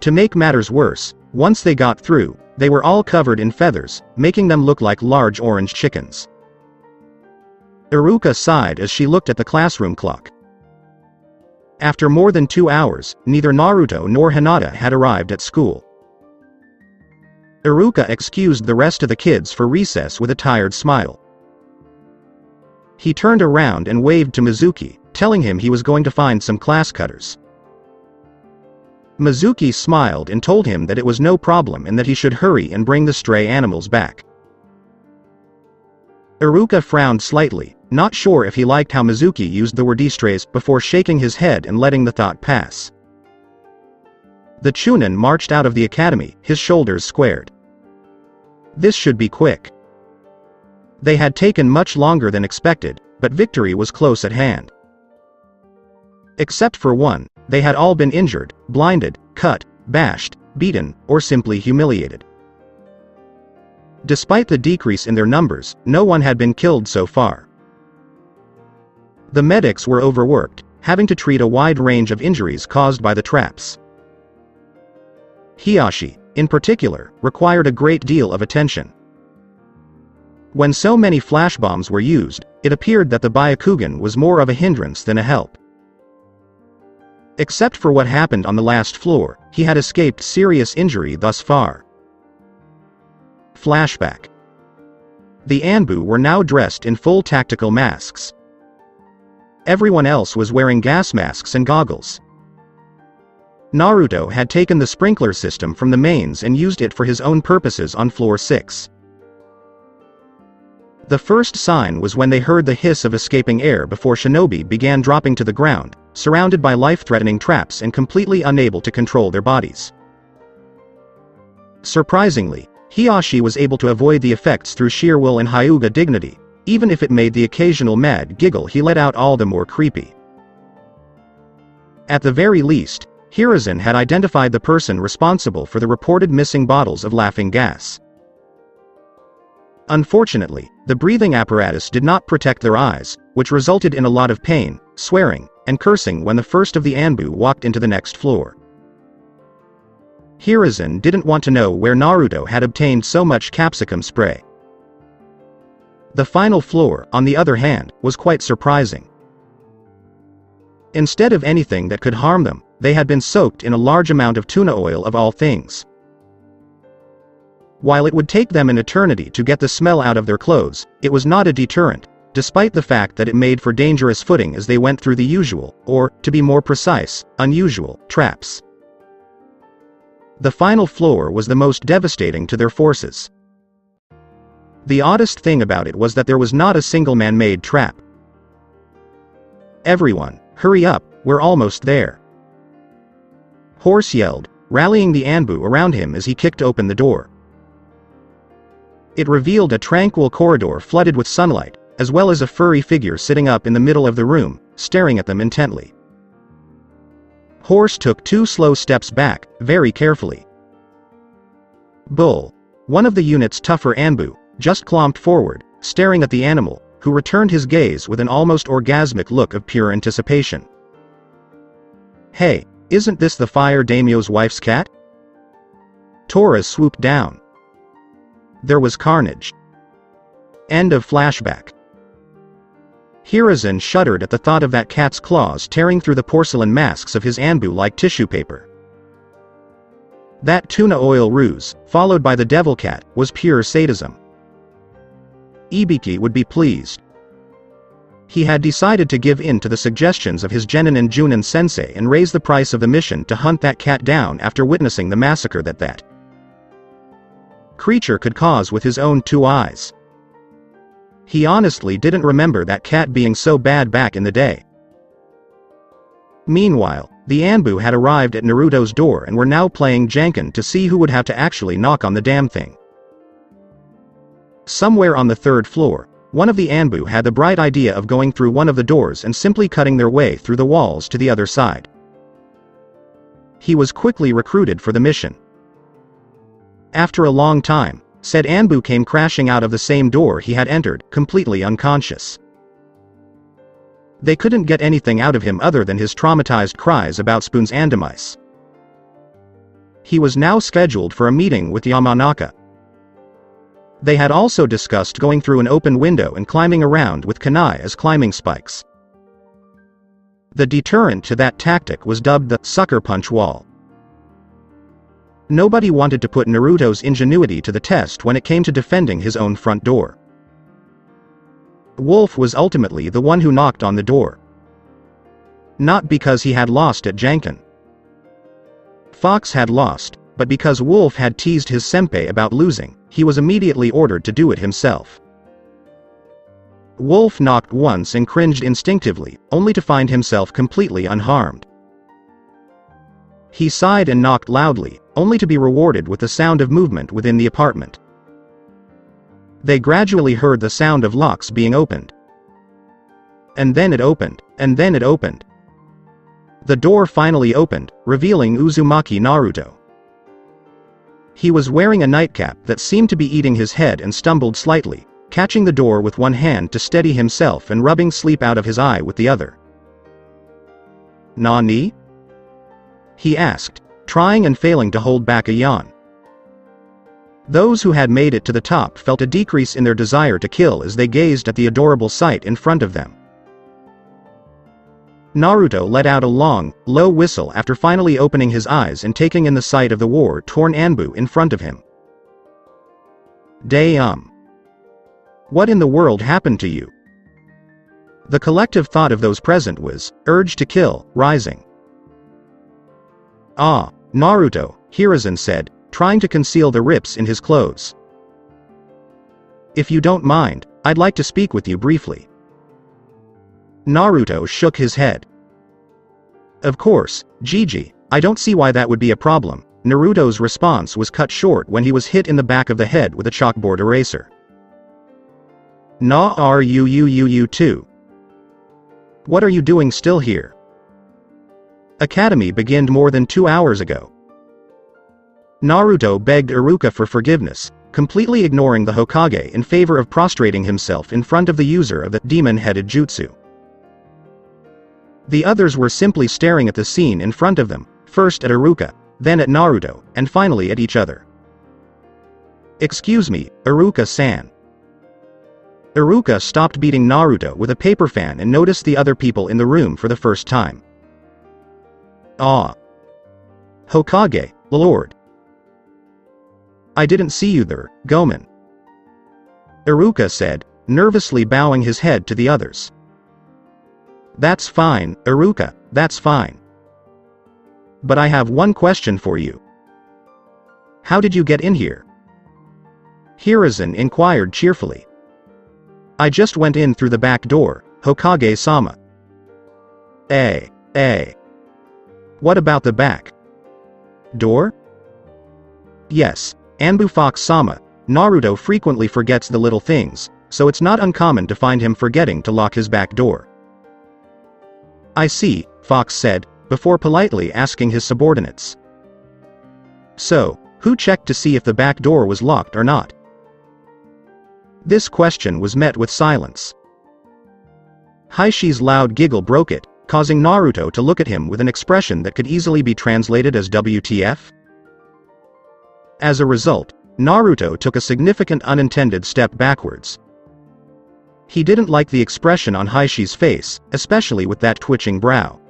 Speaker 2: To make matters worse, once they got through, they were all covered in feathers, making them look like large orange chickens. Iruka sighed as she looked at the classroom clock. After more than 2 hours, neither Naruto nor Hinata had arrived at school. Iruka excused the rest of the kids for recess with a tired smile. He turned around and waved to Mizuki, telling him he was going to find some class cutters. Mizuki smiled and told him that it was no problem and that he should hurry and bring the stray animals back. Iruka frowned slightly, not sure if he liked how Mizuki used the word strays before shaking his head and letting the thought pass. The Chunin marched out of the academy, his shoulders squared. This should be quick. They had taken much longer than expected, but victory was close at hand. Except for one, they had all been injured, blinded, cut, bashed, beaten, or simply humiliated. Despite the decrease in their numbers, no one had been killed so far. The medics were overworked, having to treat a wide range of injuries caused by the traps. Hiashi, in particular, required a great deal of attention. When so many flash bombs were used, it appeared that the Byakugan was more of a hindrance than a help. Except for what happened on the last floor, he had escaped serious injury thus far. Flashback. The Anbu were now dressed in full tactical masks. Everyone else was wearing gas masks and goggles. Naruto had taken the sprinkler system from the mains and used it for his own purposes on floor 6. The first sign was when they heard the hiss of escaping air before shinobi began dropping to the ground, surrounded by life-threatening traps and completely unable to control their bodies. Surprisingly, Hiyashi was able to avoid the effects through sheer will and Hyuga dignity, even if it made the occasional mad giggle he let out all the more creepy. At the very least, Hiruzen had identified the person responsible for the reported missing bottles of laughing gas. Unfortunately, the breathing apparatus did not protect their eyes, which resulted in a lot of pain, swearing, and cursing when the first of the Anbu walked into the next floor. Hiruzen didn't want to know where Naruto had obtained so much capsicum spray. The final floor, on the other hand, was quite surprising. Instead of anything that could harm them, they had been soaked in a large amount of tuna oil of all things. While it would take them an eternity to get the smell out of their clothes, it was not a deterrent, despite the fact that it made for dangerous footing as they went through the usual, or, to be more precise, unusual, traps. The final floor was the most devastating to their forces. The oddest thing about it was that there was not a single man-made trap. "Everyone, hurry up, we're almost there," Horse yelled, rallying the Anbu around him as he kicked open the door. It revealed a tranquil corridor flooded with sunlight, as well as a furry figure sitting up in the middle of the room, staring at them intently. Horse took 2 slow steps back, very carefully. Bull, one of the unit's tougher Anbu, just clomped forward, staring at the animal, who returned his gaze with an almost orgasmic look of pure anticipation. "Hey, isn't this the fire daimyo's wife's cat?" Tora swooped down. There was carnage. End of flashback. Hiruzen shuddered at the thought of that cat's claws tearing through the porcelain masks of his Anbu like tissue paper. That tuna oil ruse, followed by the devil cat, was pure sadism. Ibiki would be pleased. He had decided to give in to the suggestions of his genin and junin sensei and raise the price of the mission to hunt that cat down after witnessing the massacre that creature could cause with his own 2 eyes. He honestly didn't remember that cat being so bad back in the day. Meanwhile, the Anbu had arrived at Naruto's door and were now playing Janken to see who would have to actually knock on the damn thing. Somewhere on the 3rd floor, one of the Anbu had the bright idea of going through one of the doors and simply cutting their way through the walls to the other side. He was quickly recruited for the mission. After a long time, said Anbu came crashing out of the same door he had entered, completely unconscious. They couldn't get anything out of him other than his traumatized cries about Spoon's andemise. He was now scheduled for a meeting with Yamanaka. They had also discussed going through an open window and climbing around with kunai as climbing spikes. The deterrent to that tactic was dubbed the sucker punch wall. Nobody wanted to put Naruto's ingenuity to the test when it came to defending his own front door. Wolf was ultimately the one who knocked on the door. Not because he had lost at Janken. Fox had lost, but because Wolf had teased his senpai about losing, he was immediately ordered to do it himself. Wolf knocked once and cringed instinctively, only to find himself completely unharmed. He sighed and knocked loudly, only to be rewarded with the sound of movement within the apartment. They gradually heard the sound of locks being opened. And then it opened, and then it opened. The door finally opened, revealing Uzumaki Naruto. He was wearing a nightcap that seemed to be eating his head and stumbled slightly, catching the door with one hand to steady himself and rubbing sleep out of his eye with the other. "Nani?" he asked, trying and failing to hold back a yawn. Those who had made it to the top felt a decrease in their desire to kill as they gazed at the adorable sight in front of them. Naruto let out a long, low whistle after finally opening his eyes and taking in the sight of the war-torn Anbu in front of him. Damn. What in the world happened to you? The collective thought of those present was, urge to kill, rising. "Ah, Naruto," Hiruzen said, trying to conceal the rips in his clothes. "If you don't mind, I'd like to speak with you briefly. Naruto shook his head. Of course, Gigi, I don't see why that would be a problem. Naruto's response was cut short when he was hit in the back of the head with a chalkboard eraser. You too. What are you doing still here? Academy began more than 2 hours ago. Naruto begged Iruka for forgiveness, completely ignoring the Hokage in favor of prostrating himself in front of the user of the demon-headed jutsu. The others were simply staring at the scene in front of them, first at Iruka, then at Naruto, and finally at each other. Excuse me, Iruka-san. Iruka stopped beating Naruto with a paper fan and noticed the other people in the room for the first time. Ah. Hokage, Lord. I didn't see you there, Gomen. Iruka said, nervously bowing his head to the others. That's fine, Iruka, that's fine. But I have one question for you. How did you get in here? Hiruzen inquired cheerfully. I just went in through the back door, Hokage-sama. What about the back door? Yes, Anbu Fox-sama, Naruto frequently forgets the little things, so it's not uncommon to find him forgetting to lock his back door. I see, Fox said, before politely asking his subordinates. So, who checked to see if the back door was locked or not? This question was met with silence. Haishi's loud giggle broke it, causing Naruto to look at him with an expression that could easily be translated as WTF. As a result, Naruto took a significant unintended step backwards. He didn't like the expression on Haishi's face, especially with that twitching brow.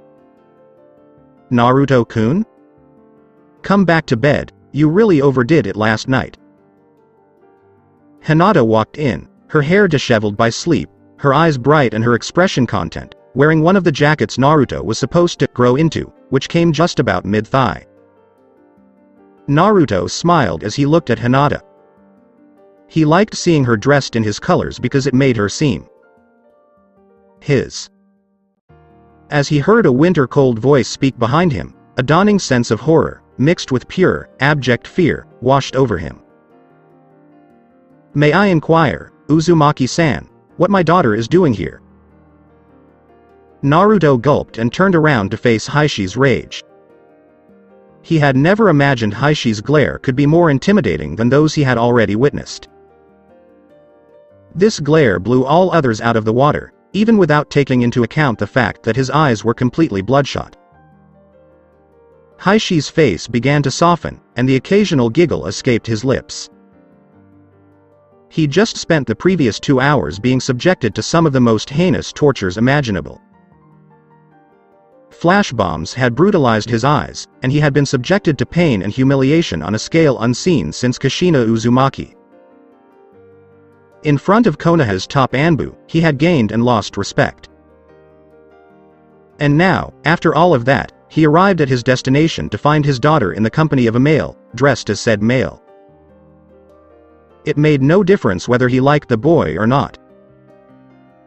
Speaker 2: Naruto-kun? Come back to bed, you really overdid it last night. Hinata walked in, her hair disheveled by sleep, her eyes bright and her expression content, wearing one of the jackets Naruto was supposed to grow into, which came just about mid-thigh. Naruto smiled as he looked at Hinata. He liked seeing her dressed in his colors because it made her seem his. As he heard a winter-cold voice speak behind him, a dawning sense of horror, mixed with pure, abject fear, washed over him. May I inquire, Uzumaki-san, what my daughter is doing here? Naruto gulped and turned around to face Haishi's rage. He had never imagined Haishi's glare could be more intimidating than those he had already witnessed. This glare blew all others out of the water, even without taking into account the fact that his eyes were completely bloodshot. Haishi's face began to soften, and the occasional giggle escaped his lips. He just spent the previous 2 hours being subjected to some of the most heinous tortures imaginable. Flash bombs had brutalized his eyes, and he had been subjected to pain and humiliation on a scale unseen since Kushina Uzumaki. In front of Konoha's top Anbu, he had gained and lost respect. And now, after all of that, he arrived at his destination to find his daughter in the company of a male, dressed as said male. It made no difference whether he liked the boy or not.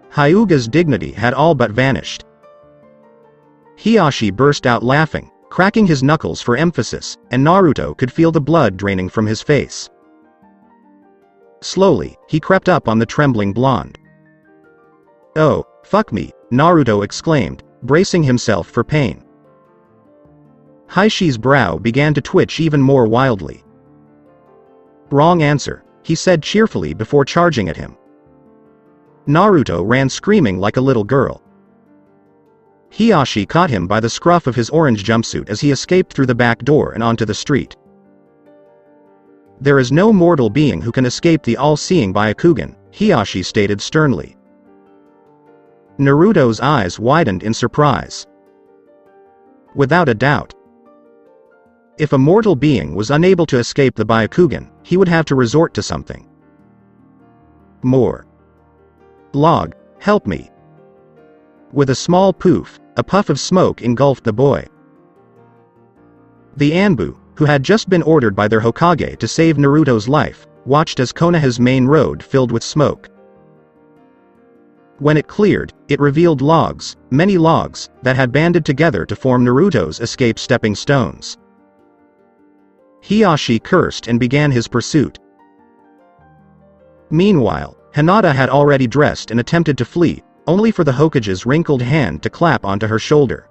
Speaker 2: Hyuga's dignity had all but vanished. Hiashi burst out laughing, cracking his knuckles for emphasis, and Naruto could feel the blood draining from his face. Slowly, he crept up on the trembling blonde. Oh, fuck me, Naruto exclaimed, bracing himself for pain. Haishi's brow began to twitch even more wildly. Wrong answer, he said cheerfully before charging at him. Naruto ran screaming like a little girl. Hiashi caught him by the scruff of his orange jumpsuit as he escaped through the back door and onto the street. There is no mortal being who can escape the all-seeing Byakugan, Hiashi stated sternly. Naruto's eyes widened in surprise. Without a doubt. If a mortal being was unable to escape the Byakugan, he would have to resort to something more. Log, help me. With a small poof, a puff of smoke engulfed the boy. The Anbu, who had just been ordered by their Hokage to save Naruto's life, watched as Konoha's main road filled with smoke. When it cleared, it revealed logs, many logs, that had banded together to form Naruto's escape stepping stones. Hiashi cursed and began his pursuit. Meanwhile, Hinata had already dressed and attempted to flee, only for the Hokage's wrinkled hand to clap onto her shoulder.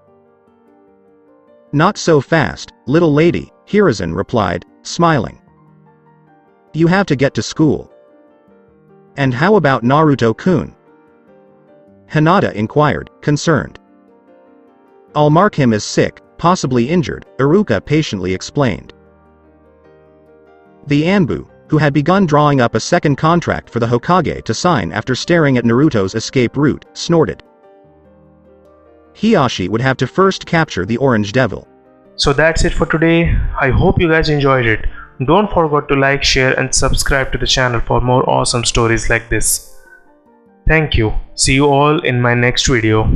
Speaker 2: "Not so fast, little lady," Hiruzen replied, smiling. "You have to get to school." "And how about Naruto-kun?" Hinata inquired, concerned. "I'll mark him as sick, possibly injured," Iruka patiently explained. The Anbu, who had begun drawing up a second contract for the Hokage to sign after staring at Naruto's escape route, snorted. Hiashi would have to first capture the Orange Devil.
Speaker 1: So that's it for today. I hope you guys enjoyed it. Don't forget to like, share and subscribe to the channel for more awesome stories like this. Thank you. See you all in my next video.